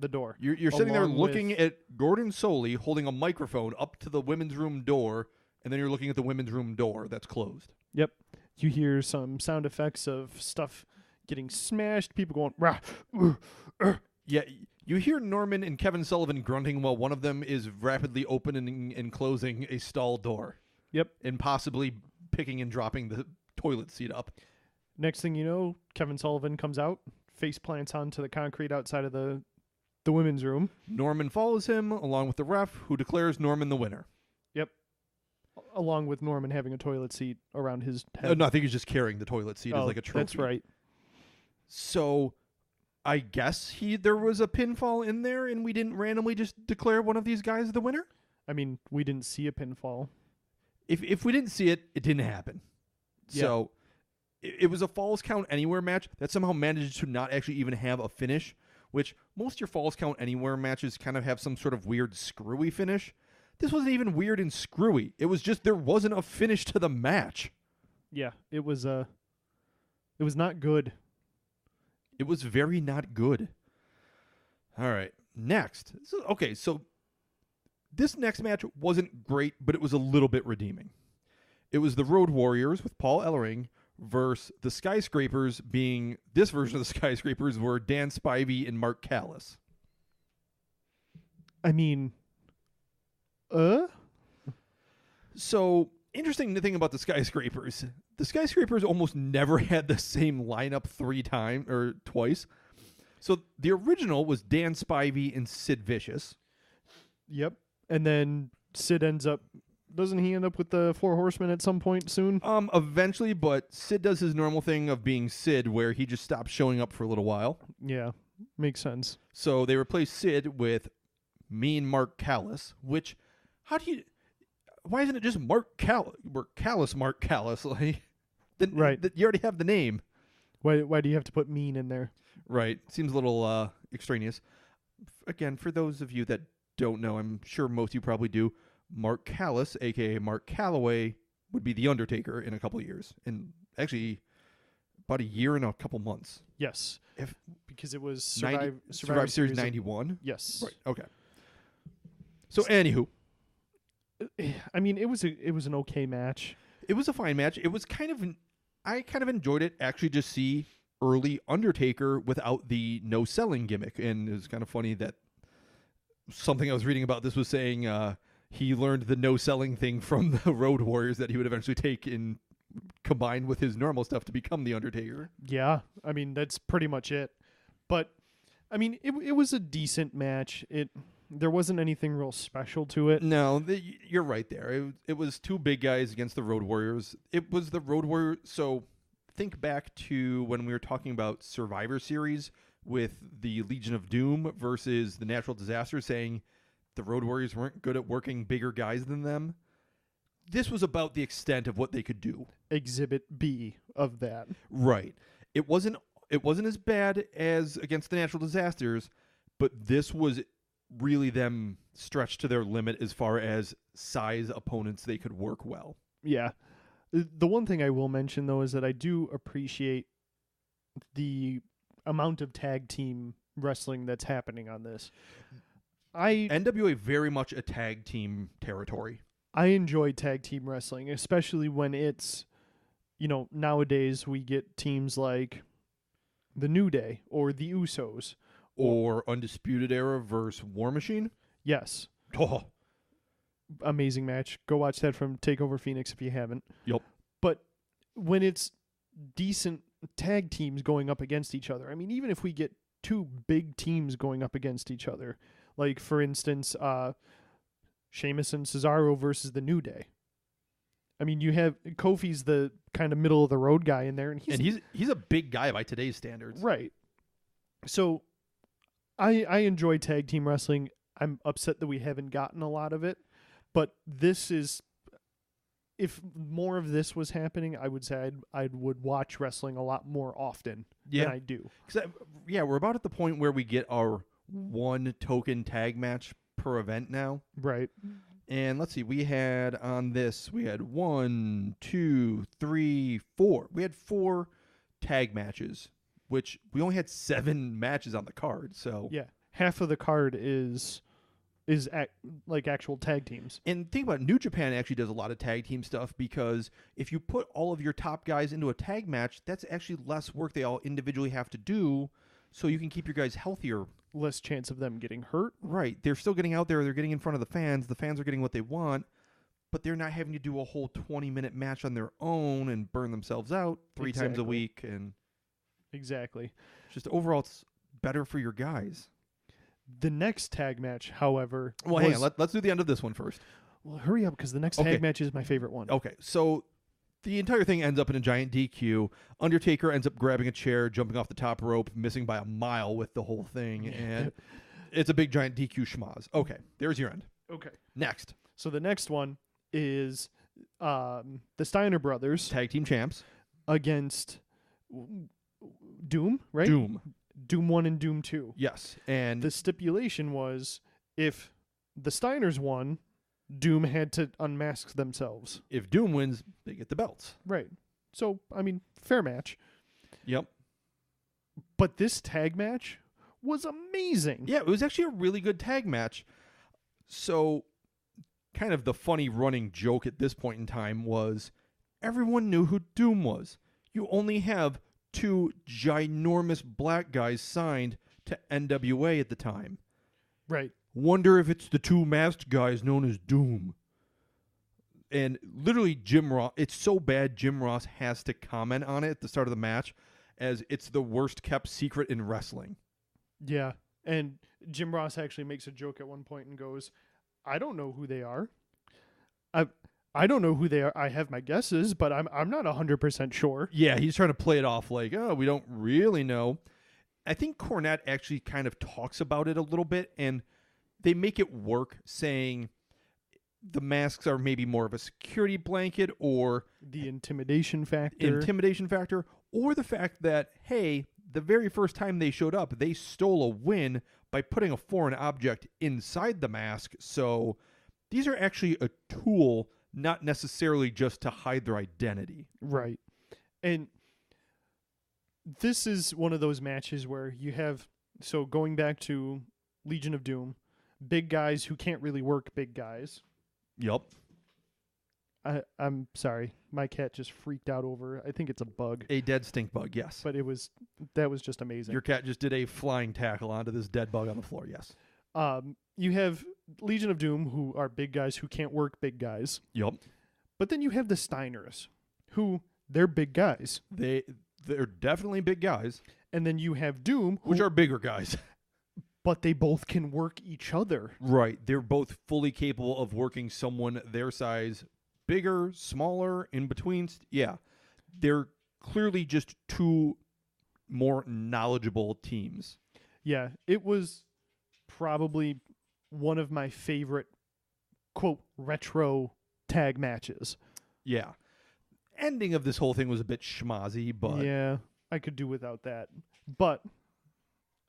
door.
You're sitting there looking at Gordon Soley holding a microphone up to the women's room door, and then you're looking at the women's room door that's closed.
Yep. You hear some sound effects of stuff getting smashed, people going, rah,
Yeah, you hear Norman and Kevin Sullivan grunting while one of them is rapidly opening and closing a stall door.
Yep.
And possibly picking and dropping the toilet seat up.
Next thing you know, Kevin Sullivan comes out, face plants onto the concrete outside of the women's room.
Norman follows him, along with the ref, who declares Norman the winner.
Yep. Along with Norman having a toilet seat around his head.
No, I think he's just carrying the toilet seat as like a trophy.
That's right.
So, I guess there was a pinfall in there, and we didn't randomly just declare one of these guys the winner?
I mean, we didn't see a pinfall.
If we didn't see it, it didn't happen.
Yeah.
So, it was a Falls Count Anywhere match that somehow managed to not actually even have a finish, which most of your Falls Count Anywhere matches kind of have some sort of weird screwy finish. This wasn't even weird and screwy. It was just there wasn't a finish to the match.
Yeah, it was not good.
It was very not good. All right, next. So this next match wasn't great, but it was a little bit redeeming. It was the Road Warriors with Paul Ellering versus the Skyscrapers, being this version of the Skyscrapers were Dan Spivey and Mark Callis.
I mean,
So, interesting thing about the Skyscrapers almost never had the same lineup twice. So, the original was Dan Spivey and Sid Vicious.
Yep. And then Sid doesn't he end up with the Four Horsemen at some point soon?
Eventually, but Sid does his normal thing of being Sid, where he just stops showing up for a little while.
Yeah, makes sense.
So they replaced Sid with me and Mark Callis, which, why isn't it just Mark Callis? Mark Callis, like,
right.
You already have the name.
Why do you have to put mean in there?
Right. Seems a little extraneous. Again, for those of you that don't know, I'm sure most of you probably do, Mark Callis, a.k.a. Mark Calloway, would be The Undertaker in a couple of years. And actually, about a year and a couple months.
Yes. Because it was
Survivor Series 91?
Yes.
Right. Okay. So, anywho.
I mean, it was an okay match.
It was a fine match. It was I kind of enjoyed it, actually, just see early Undertaker without the no-selling gimmick. And it was kind of funny that something I was reading about this was saying he learned the no-selling thing from the Road Warriors that he would eventually take and combine with his normal stuff to become the Undertaker.
Yeah, I mean, that's pretty much it. But, I mean, it was a decent match. There wasn't anything real special to it.
No, you're right there. It was two big guys against the Road Warriors. It was the Road Warriors. So think back to when we were talking about Survivor Series with the Legion of Doom versus the Natural Disaster, saying the Road Warriors weren't good at working bigger guys than them. This was about the extent of what they could do.
Exhibit B of that.
Right. It wasn't as bad as against the Natural Disasters, but this was really them stretched to their limit as far as size opponents they could work well.
Yeah. The one thing I will mention, though, is that I do appreciate the amount of tag team wrestling that's happening on this.
NWA very much a tag team territory.
I enjoy tag team wrestling, especially when it's, nowadays we get teams like the New Day or the Usos.
Or Undisputed Era versus War Machine?
Yes.
Oh.
Amazing match. Go watch that from TakeOver Phoenix if you haven't.
Yep.
But when it's decent tag teams going up against each other, I mean, even if we get two big teams going up against each other, like, for instance, Sheamus and Cesaro versus the New Day. I mean, you have Kofi's the kind of middle of the road guy in there, and
he's a big guy by today's standards.
Right. So I enjoy tag team wrestling. I'm upset that we haven't gotten a lot of it, but this is, if more of this was happening, I would say I would watch wrestling a lot more often than I do.
We're about at the point where we get our one token tag match per event now.
Right.
And let's see, we had 1, 2, 3, 4. We had 4 tag matches, which we only had 7 matches on the card. So
yeah, half of the card is is like actual tag teams.
And think about it, New Japan actually does a lot of tag team stuff because if you put all of your top guys into a tag match, that's actually less work they all individually have to do, so you can keep your guys healthier.
Less chance of them getting hurt.
Right. They're still getting out there. They're getting in front of the fans. The fans are getting what they want, but they're not having to do a whole 20-minute match on their own and burn themselves out three times a week. And
exactly.
Just overall, it's better for your guys.
The next tag match, however...
Well, hang on. Let's do the end of this one first.
Well, hurry up, because the next tag match is my favorite one.
Okay, so the entire thing ends up in a giant DQ. Undertaker ends up grabbing a chair, jumping off the top rope, missing by a mile with the whole thing, and it's a big giant DQ schmoz. Okay, there's your end.
Okay.
Next.
So the next one is the Steiner brothers.
Tag team champs.
Against Doom, right? Doom 1 and Doom 2.
Yes. And
the stipulation was if the Steiners won, Doom had to unmask themselves.
If Doom wins, they get the belts.
Right. So, I mean, fair match.
Yep.
But this tag match was amazing.
Yeah, it was actually a really good tag match. So, kind of the funny running joke at this point in time was everyone knew who Doom was. You only have 2 ginormous black guys signed to NWA at the time.
Right.
Wonder if it's the 2 masked guys known as Doom. And literally Jim Ross, it's so bad Jim Ross has to comment on it at the start of the match as it's the worst kept secret in wrestling.
Yeah. And Jim Ross actually makes a joke at one point and goes, I don't know who they are. I don't know who they are. I have my guesses, but I'm not 100% sure.
Yeah, he's trying to play it off like, oh, we don't really know. I think Cornette actually kind of talks about it a little bit, and they make it work, saying the masks are maybe more of a security blanket or
the intimidation factor.
Or the fact that, hey, the very first time they showed up, they stole a win by putting a foreign object inside the mask. So these are actually a tool, not necessarily just to hide their identity.
Right. And this is one of those matches where you have, so going back to Legion of Doom, big guys who can't really work big guys.
Yep.
I'm sorry. My cat just freaked out over, I think it's a bug.
A dead stink bug, yes.
But that was just amazing.
Your cat just did a flying tackle onto this dead bug on the floor, yes.
You have Legion of Doom, who are big guys who can't work big guys.
Yep.
But then you have the Steiners, who they're big guys.
They're definitely big guys.
And then you have Doom,
which are bigger guys.
But they both can work each other.
Right. They're both fully capable of working someone their size, bigger, smaller, in between. Yeah. They're clearly just 2 more knowledgeable teams.
Yeah. It was probably one of my favorite, quote, retro tag matches.
Yeah. Ending of this whole thing was a bit schmozzy, but...
Yeah, I could do without that. But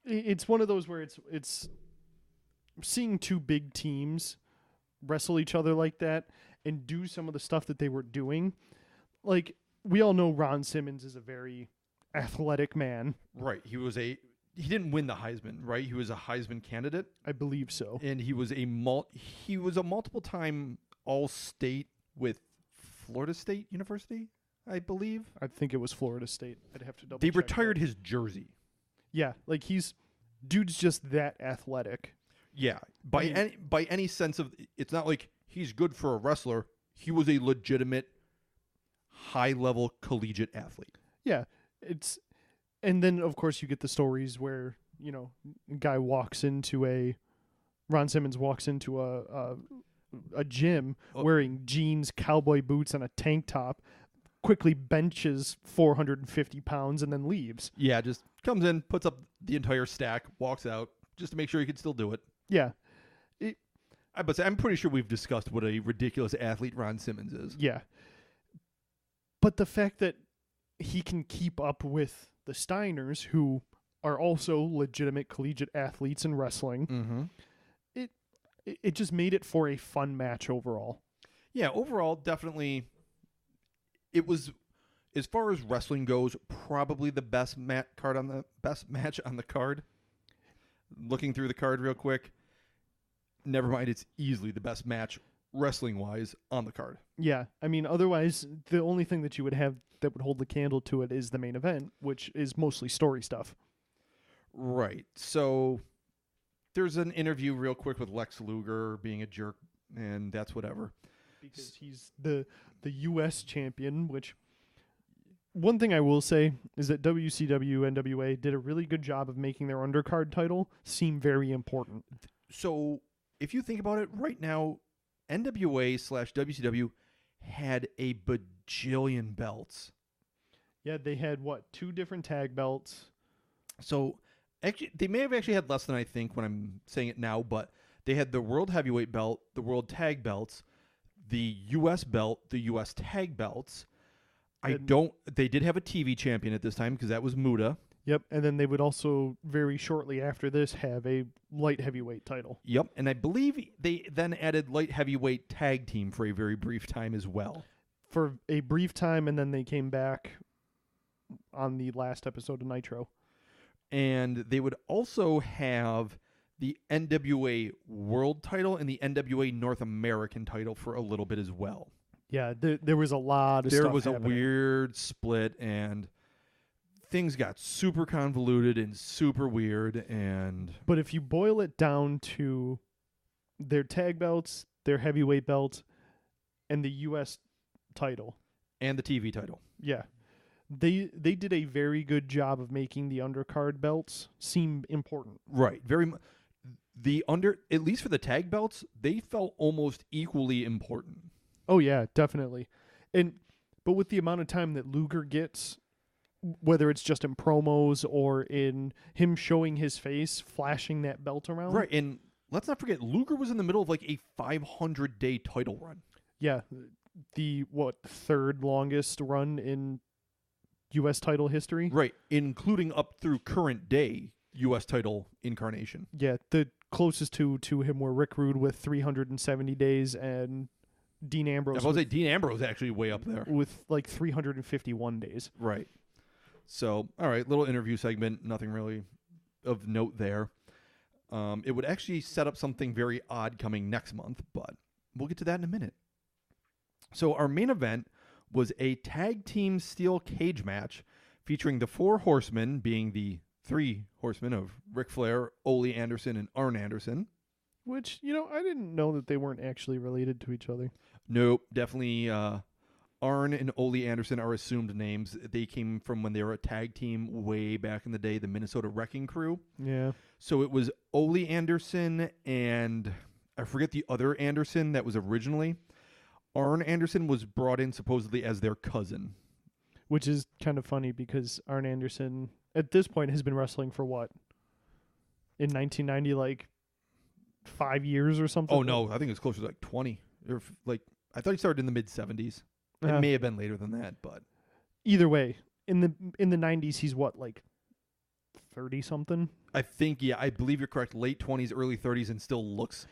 it's one of those where it's seeing 2 big teams wrestle each other like that and do some of the stuff that they were doing. Like, we all know Ron Simmons is a very athletic man.
Right. He didn't win the Heisman, right? He was a Heisman candidate.
I believe so.
And he was a multiple-time All-State with Florida State University, I believe.
I think it was Florida State. I'd have to double check.
They retired his jersey.
Yeah, like dude's just that athletic.
Yeah, by any sense of, it's not like he's good for a wrestler. He was a legitimate high-level collegiate athlete.
Yeah, and then of course you get the stories where, you know, Ron Simmons walks into a gym wearing jeans, cowboy boots, and a tank top, quickly benches 450 pounds, and then leaves.
Yeah, just comes in, puts up the entire stack, walks out, just to make sure he can still do it.
Yeah.
I'm pretty sure we've discussed what a ridiculous athlete Ron Simmons is.
Yeah. But the fact that he can keep up with the Steiners, who are also legitimate collegiate athletes in wrestling, it just made it for a fun match overall.
Yeah, overall, definitely, it was, as far as wrestling goes, probably the best match on the card. Looking through the card real quick, Never mind, it's easily the best match wrestling-wise on the card.
Yeah, I mean, otherwise, the only thing that you would have that would hold the candle to it is the main event, which is mostly story stuff.
Right. So there's an interview real quick with Lex Luger being a jerk, and that's whatever.
Because he's the U.S. champion, which one thing I will say is that WCW NWA did a really good job of making their undercard title seem very important.
So if you think about it, right now, NWA/WCW had a bajillion belts.
Yeah, they had, 2 different tag belts.
So actually, they may have actually had less than I think when I'm saying it now, but they had the World Heavyweight belt, the World Tag belts, the U.S. belt, the U.S. Tag belts. They did have a TV champion at this time because that was Muda.
Yep, and then they would also very shortly after this have a light heavyweight title.
Yep, and I believe they then added light heavyweight tag team for a very brief time as well.
For a brief time, and then they came back on the last episode of Nitro.
And they would also have the NWA World title and the NWA North American title for a little bit as well.
Yeah, there was a lot of stuff
There was
happening.
a weird split, and things got super convoluted and super weird.
But if you boil it down to their tag belts, their heavyweight belts, and the U.S. title.
And the TV title.
Yeah. They did a very good job of making the undercard belts seem important.
Right. At least for the tag belts, they felt almost equally important.
Oh yeah, definitely. But with the amount of time that Luger gets, whether it's just in promos or in him showing his face, flashing that belt around.
Right, and let's not forget, Luger was in the middle of like a 500-day title run.
Yeah, the third longest run in U.S. title history.
Right, including up through current day U.S. title incarnation.
Yeah, the closest to him were Rick Rude with 370 days and Dean Ambrose.
I was say Dean Ambrose actually way up there
with like 351 days.
Right. So, all right, little interview segment, nothing really of note there. It would actually set up something very odd coming next month, but we'll get to that in a minute. So our main event was a tag team steel cage match featuring the 4 Horsemen, being the 3 Horsemen of Ric Flair, Ole Anderson, and Arn Anderson.
Which, I didn't know that they weren't actually related to each other.
Nope, definitely Arn and Ole Anderson are assumed names. They came from when they were a tag team way back in the day, the Minnesota Wrecking Crew.
Yeah.
So it was Ole Anderson and I forget the other Anderson that was originally. Arn Anderson was brought in supposedly as their cousin.
Which is kind of funny because Arn Anderson, at this point, has been wrestling for what? In 1990, like 5 years or something?
Oh, no. I think it's closer to like 20. Or I thought he started in the mid-70s. It may have been later than that, but
either way, in the 90s, he's what, like 30 something?
I think, yeah, I believe you're correct. Late 20s, early 30s, and still looks.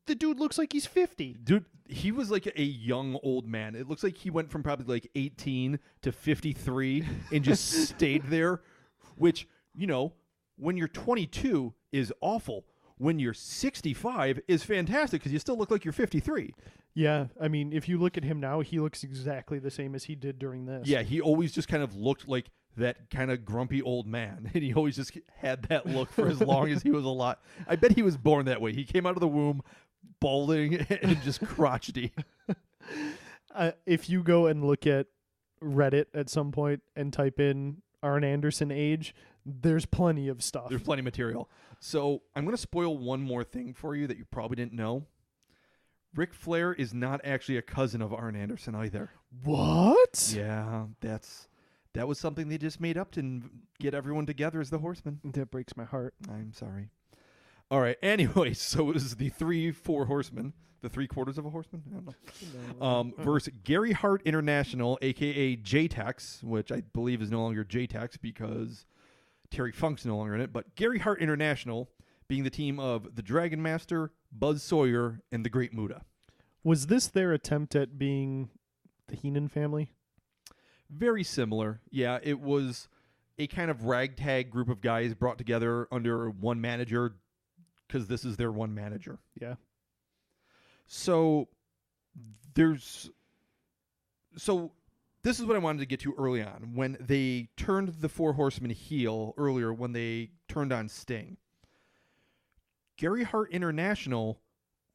The dude looks like he's 50.
Dude, he was like a young old man. It looks like he went from probably like 18 to 53 and just stayed there, which, when you're 22 is awful. When you're 65 is fantastic because you still look like you're 53.
Yeah, I mean, if you look at him now, he looks exactly the same as he did during this.
Yeah, he always just kind of looked like that kind of grumpy old man, and he always just had that look for as long as he was alive. I bet he was born that way. He came out of the womb balding and just crotchety.
If you go and look at Reddit at some point and type in Arn Anderson age, there's plenty of stuff.
There's plenty of material. So I'm going to spoil one more thing for you that you probably didn't know. Ric Flair is not actually a cousin of Arn Anderson either.
What?
Yeah, that was something they just made up to get everyone together as the Horsemen.
That breaks my heart.
I'm sorry. All right. Anyway, so it was the 4 Horsemen, the 3/4 of a horseman. I don't know. Versus Gary Hart International, aka JTEX, which I believe is no longer JTEX because Terry Funk's no longer in it. But Gary Hart International being the team of the Dragon Master, Buzz Sawyer, and the Great Muta.
Was this their attempt at being the Heenan family?
Very similar. Yeah, it was a kind of ragtag group of guys brought together under one manager because this is their one manager.
Yeah.
So there's so this is what I wanted to get to early on when they turned the Four Horsemen heel earlier when they turned on Sting. Gary Hart International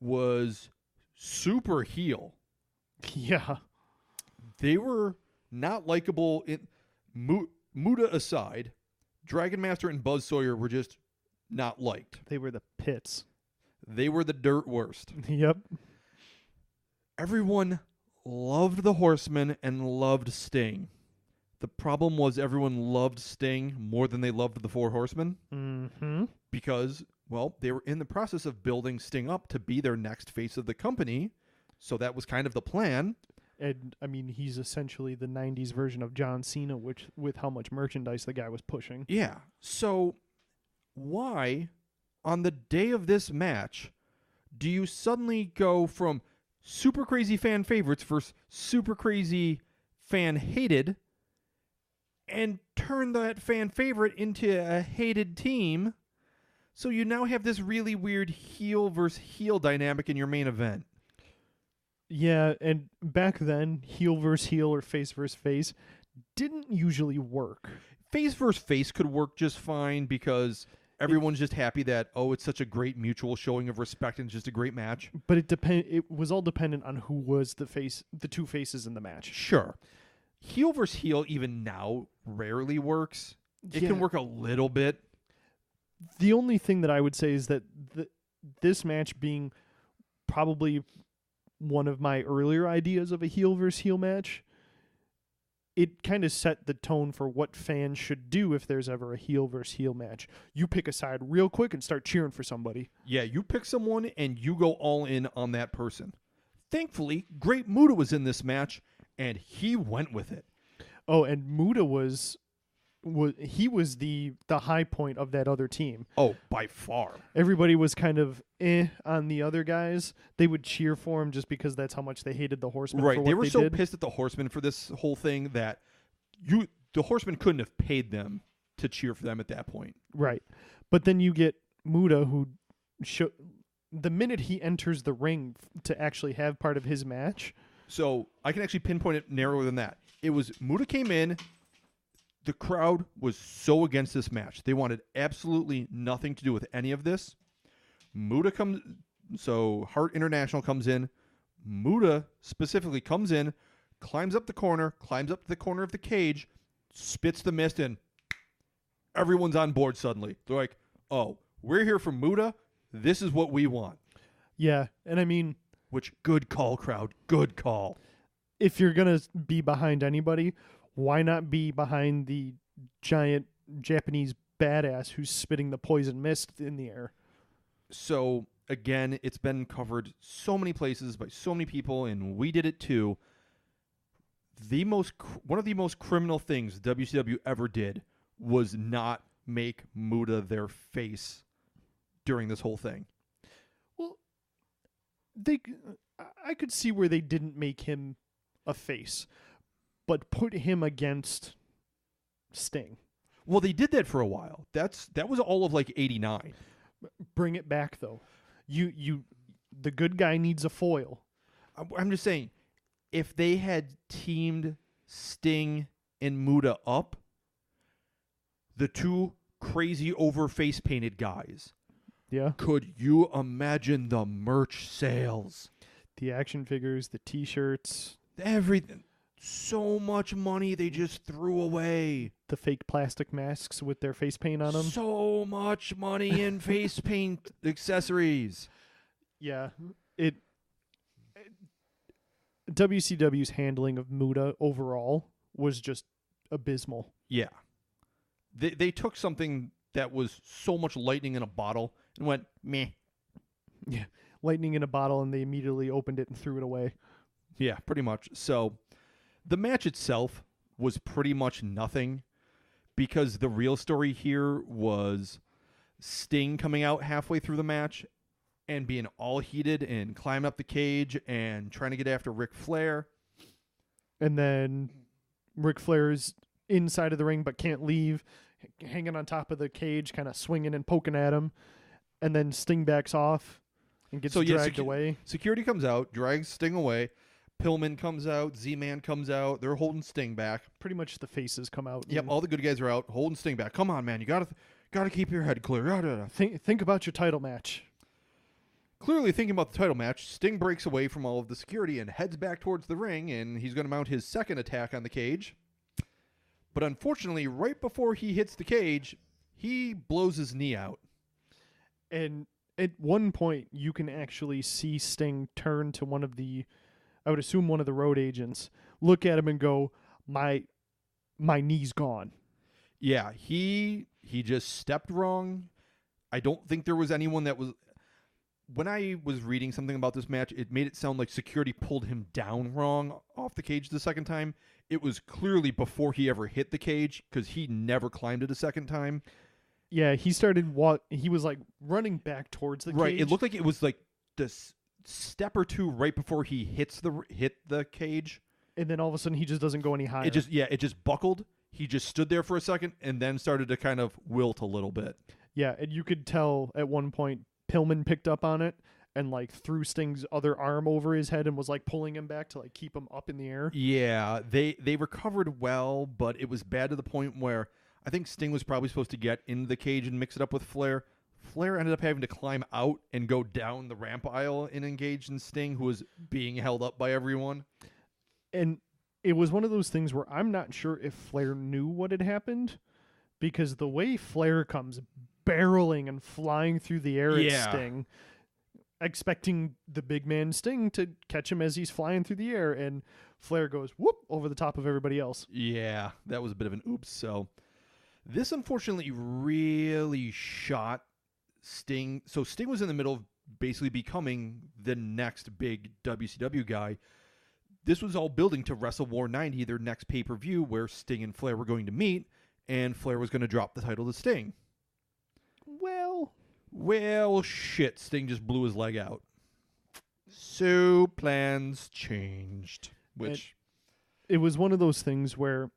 was super heel.
Yeah.
They were not likable. Muda aside, Dragon Master and Buzz Sawyer were just not liked.
They were the pits.
They were the dirt worst.
Yep.
Everyone loved the Horsemen and loved Sting. The problem was everyone loved Sting more than they loved the Four Horsemen.
Mm-hmm.
Because, well, they were in the process of building Sting up to be their next face of the company. So that was kind of the plan.
And, I mean, he's essentially the 90s version of John Cena, which with how much merchandise the guy was pushing.
Yeah. So why, on the day of this match, do you suddenly go from super crazy fan favorites versus super crazy fan hated and turn that fan favorite into a hated team? So you now have this really weird heel versus heel dynamic in your main event.
Yeah, and back then, heel versus heel or face versus face didn't usually work.
Face versus face could work just fine because everyone's just happy that, oh, it's such a great mutual showing of respect and just a great match.
But it was all dependent on who was the two faces in the match.
Sure. Heel versus heel even now rarely works. It can work a little bit.
The only thing that I would say is that this match being probably one of my earlier ideas of a heel versus heel match, it kind of set the tone for what fans should do if there's ever a heel versus heel match. You pick a side real quick and start cheering for somebody.
Yeah, you pick someone and you go all in on that person. Thankfully, Great Muta was in this match, and he went with it.
Oh, and Muta was the high point of that other team.
Oh, by far.
Everybody was kind of on the other guys. They would cheer for him just because that's how much they hated the Horsemen.
Right,
for what
they were so
did.
pissed at the Horsemen for this whole thing that the Horsemen couldn't have paid them to cheer for them at that point.
Right, but then you get Muta, who the minute he enters the ring to actually have part of his match.
So I can actually pinpoint it narrower than that. It was Muta came in. The crowd was so against this match. They wanted absolutely nothing to do with any of this. Muta comes, so Hart International comes in. Muta specifically comes in, climbs up the corner of the cage, spits the mist, and everyone's on board suddenly. They're like, oh, we're here for Muta. This is what we want.
Yeah, and I mean...
Which, good call, crowd. Good call.
If you're going to be behind anybody, why not be behind the giant Japanese badass who's spitting the poison mist in the air?
So, again, it's been covered so many places by so many people, and we did it too. One of the most criminal things WCW ever did was not make Muta their face during this whole thing.
Well, I could see where they didn't make him a face, but put him against Sting.
Well, they did that for a while. That was all of like 89.
Bring it back though. The good guy needs a foil.
I'm just saying, if they had teamed Sting and Muta up, the two crazy over face painted guys.
Yeah.
Could you imagine the merch sales?
The action figures, the T-shirts,
everything. So much money they just threw away.
The fake plastic masks with their face paint on them.
So much money in face paint accessories.
Yeah. WCW's handling of Muta overall was just abysmal.
Yeah. They took something that was so much lightning in a bottle and went, meh.
Yeah. Lightning in a bottle, and they immediately opened it and threw it away.
Yeah, pretty much. So the match itself was pretty much nothing because the real story here was Sting coming out halfway through the match and being all heated and climbing up the cage and trying to get after Ric Flair.
And then Ric Flair's inside of the ring but can't leave, hanging on top of the cage, kind of swinging and poking at him. And then Sting backs off and gets
So, yeah,
dragged away.
Security comes out, drags Sting away. Pillman comes out, Z-Man comes out. They're holding Sting back.
Pretty much the faces come out.
Yep,
and
all the good guys are out, holding Sting back. Come on, man, you gotta keep your head clear.
Think about your title match.
Clearly thinking about the title match, Sting breaks away from all of the security and heads back towards the ring, and he's going to mount his second attack on the cage. But unfortunately, right before he hits the cage, he blows his knee out.
And at one point, you can actually see Sting turn to one of the, I would assume one of the road agents, look at him and go, my knee's gone.
Yeah, he just stepped wrong. I don't think there was anyone that was... When I was reading something about this match, it made it sound like security pulled him down wrong off the cage the second time. It was clearly before he ever hit the cage, because he never climbed it a second time.
Yeah, he was like running back towards the
Right,
cage.
it looked like it was like this step or two right before he hit the cage.
And then all of a sudden he just doesn't go any higher.
It just buckled. He just stood there for a second and then started to kind of wilt a little bit.
Yeah, and you could tell at one point Pillman picked up on it and like threw Sting's other arm over his head and was like pulling him back to like keep him up in the air.
Yeah, they recovered well, but it was bad to the point where I think Sting was probably supposed to get into the cage and mix it up with Flair. Flair ended up having to climb out and go down the ramp aisle and engage in Sting, who was being held up by everyone.
And it was one of those things where I'm not sure if Flair knew what had happened, because the way Flair comes barreling and flying through the air at Sting, expecting the big man Sting to catch him as he's flying through the air, and Flair goes whoop over the top of everybody else.
Yeah, that was a bit of an oops. So this unfortunately really shot Sting. So Sting was in the middle of basically becoming the next big WCW guy. This was all building to Wrestle War 90, their next pay-per-view, where Sting and Flair were going to meet, and Flair was going to drop the title to Sting. Well, shit, Sting just blew his leg out. So plans changed, which...
It was one of those things where,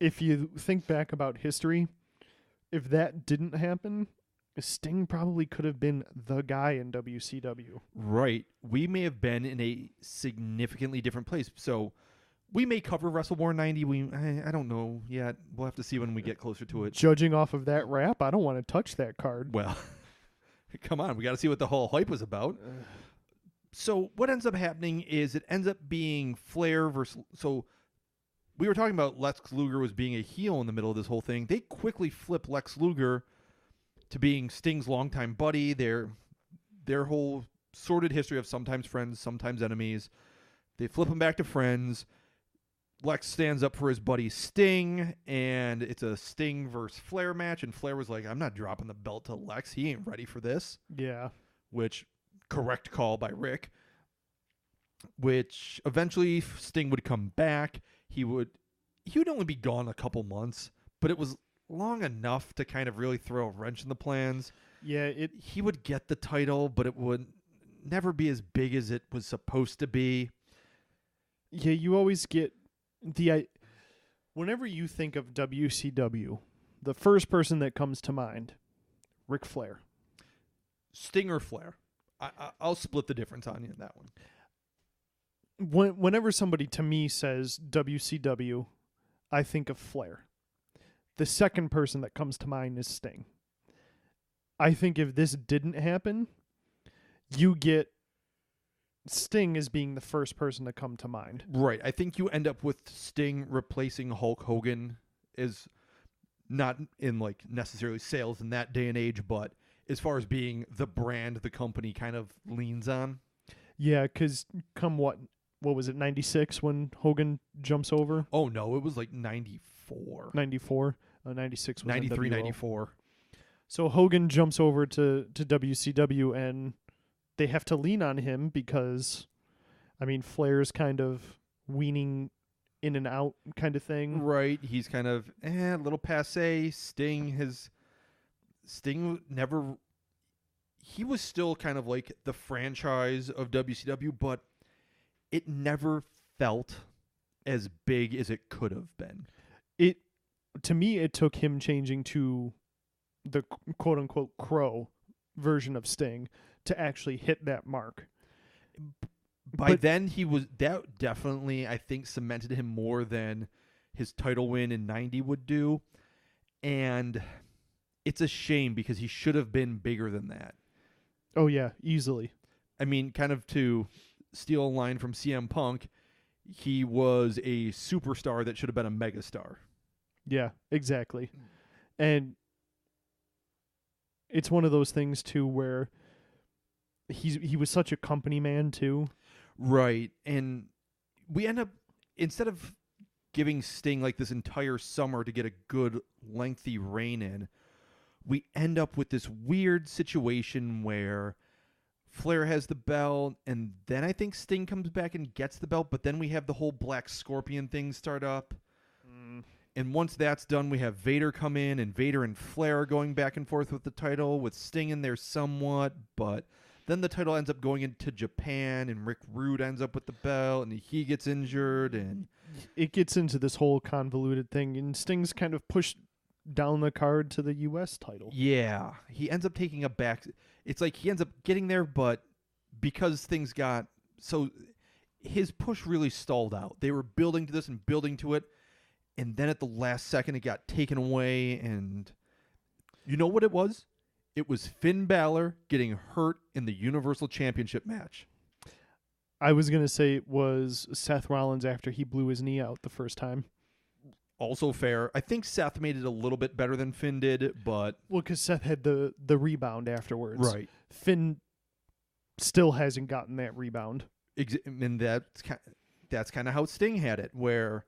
if you think back about history, if that didn't happen, Sting probably could have been the guy in WCW.
Right. We may have been in a significantly different place. So we may cover Wrestle War 90. I don't know yet. We'll have to see when we get closer to it.
Judging off of that rap, I don't want to touch that card.
Well, come on. We got to see what the whole hype was about. So what ends up happening is it ends up being Flair versus... So we were talking about Lex Luger was being a heel in the middle of this whole thing. They quickly flip Lex Luger to being Sting's longtime buddy. Their whole sordid history of sometimes friends, sometimes enemies. They flip him back to friends. Lex stands up for his buddy Sting, and it's a Sting versus Flair match, and Flair was like, I'm not dropping the belt to Lex. He ain't ready for this.
Yeah.
Which, correct call by Rick. Which, eventually, Sting would come back. He would only be gone a couple months, but it was long enough to kind of really throw a wrench in the plans.
Yeah,
he would get the title, but it would never be as big as it was supposed to be.
Yeah, you always get whenever you think of WCW, the first person that comes to mind, Ric Flair.
Sting or Flair. I'll split the difference on you in that one.
Whenever somebody to me says WCW, I think of Flair. The second person that comes to mind is Sting. I think if this didn't happen, you get Sting as being the first person to come to mind.
Right. I think you end up with Sting replacing Hulk Hogan, is not in like necessarily sales in that day and age, but as far as being the brand the company kind of leans on.
Yeah, because come what was it, 96 when Hogan jumps over?
Oh, no, it was like 94.
94? 96 was
93,
NWO.
94.
So Hogan jumps over to WCW, and they have to lean on him because, I mean, Flair's kind of weaning in and out kind of thing.
Right. He's kind of a little passé. Sting never... He was still kind of like the franchise of WCW, but it never felt as big as it could have been.
To me, it took him changing to the quote-unquote Crow version of Sting to actually hit that mark.
By then, that definitely, I think, cemented him more than his title win in 90 would do. And it's a shame because he should have been bigger than that.
Oh, yeah, easily.
I mean, kind of to steal a line from CM Punk, he was a superstar that should have been a megastar.
Yeah, exactly. And it's one of those things, too, where he was such a company man, too.
Right. And we end up, instead of giving Sting like this entire summer to get a good lengthy reign in, we end up with this weird situation where Flair has the belt, and then I think Sting comes back and gets the belt, but then we have the whole Black Scorpion thing start up. And once that's done, we have Vader come in, and Vader and Flair are going back and forth with the title, with Sting in there somewhat, but then the title ends up going into Japan, and Rick Rude ends up with the belt, and he gets injured, and
it gets into this whole convoluted thing, and Sting's kind of pushed down the card to the U.S. title.
Yeah, he ends up taking a back. It's like he ends up getting there, but because things got so, his push really stalled out. They were building to this and building to it, and then at the last second, it got taken away. And you know what it was? It was Finn Balor getting hurt in the Universal Championship match.
I was going to say it was Seth Rollins after he blew his knee out the first time.
Also fair. I think Seth made it a little bit better than Finn did, but...
Well, because Seth had the rebound afterwards.
Right.
Finn still hasn't gotten that rebound.
And that's kind of how Sting had it, where...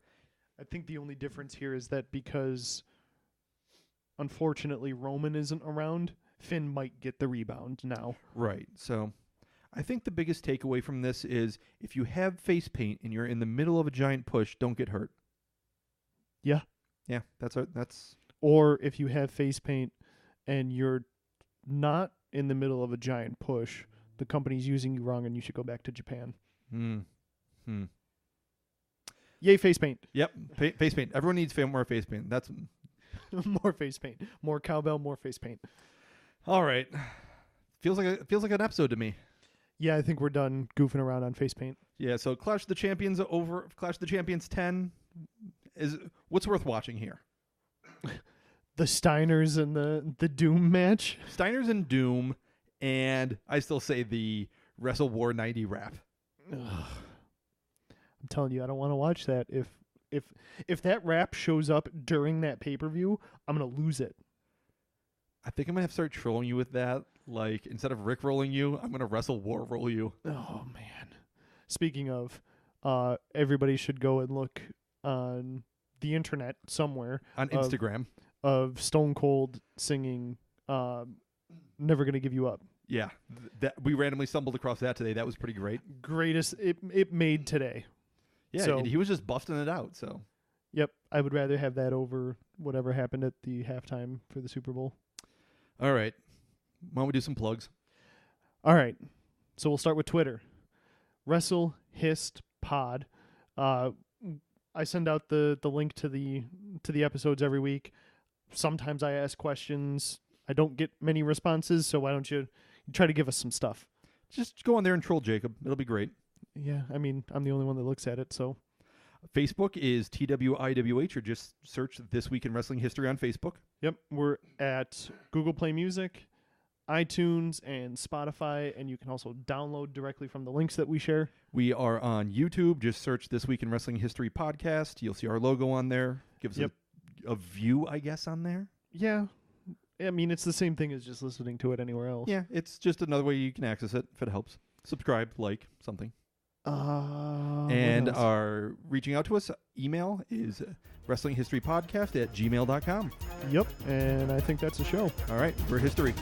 I think the only difference here is that because, unfortunately, Roman isn't around, Finn might get the rebound now.
Right. So I think the biggest takeaway from this is if you have face paint and you're in the middle of a giant push, don't get hurt.
Yeah.
Yeah, that's...
Or if you have face paint and you're not in the middle of a giant push, the company's using you wrong and you should go back to Japan. Yay, face paint.
Yep, face paint. Everyone needs more face paint. That's
more face paint. More cowbell, more face paint.
all right. Feels like an episode to me.
Yeah, I think we're done goofing around on face paint.
Yeah. So Clash of the Champions over. Clash of the Champions 10 is what's worth watching here.
The Steiners and the Doom match.
Steiners and Doom, and I still say the Wrestle War 90 rap.
Ugh. I'm telling you, I don't want to watch that. If that rap shows up during that pay-per-view, I'm going to lose it.
I think I'm going to have to start trolling you with that. Like, instead of Rick rolling you, I'm going to Wrestle War roll you.
Oh, man. Speaking of, everybody should go and look on the internet somewhere.
On Instagram.
Of Stone Cold singing Never Gonna Give You Up.
Yeah. That we randomly stumbled across that today. That was pretty great.
Greatest. It made today.
Yeah,
so,
he was just busting it out. So,
yep, I would rather have that over whatever happened at the halftime for the Super Bowl.
All right, why don't we do some plugs?
All right, so we'll start with Twitter. Wrestle Hist Pod. I send out the link to the episodes every week. Sometimes I ask questions. I don't get many responses, so why don't you try to give us some stuff?
Just go on there and troll Jacob. It'll be great.
Yeah, I mean, I'm the only one that looks at it, so.
Facebook is TWIWH, or just search This Week in Wrestling History on Facebook.
Yep, we're at Google Play Music, iTunes, and Spotify, and you can also download directly from the links that we share.
We are on YouTube. Just search This Week in Wrestling History podcast. You'll see our logo on there. Gives a view, I guess, on there.
Yeah. I mean, it's the same thing as just listening to it anywhere else.
Yeah, it's just another way you can access it if it helps. Subscribe, like, something. And our reaching out to us email is wrestlinghistorypodcast@gmail.com.
Yep, and I think that's a show.
All right, for history.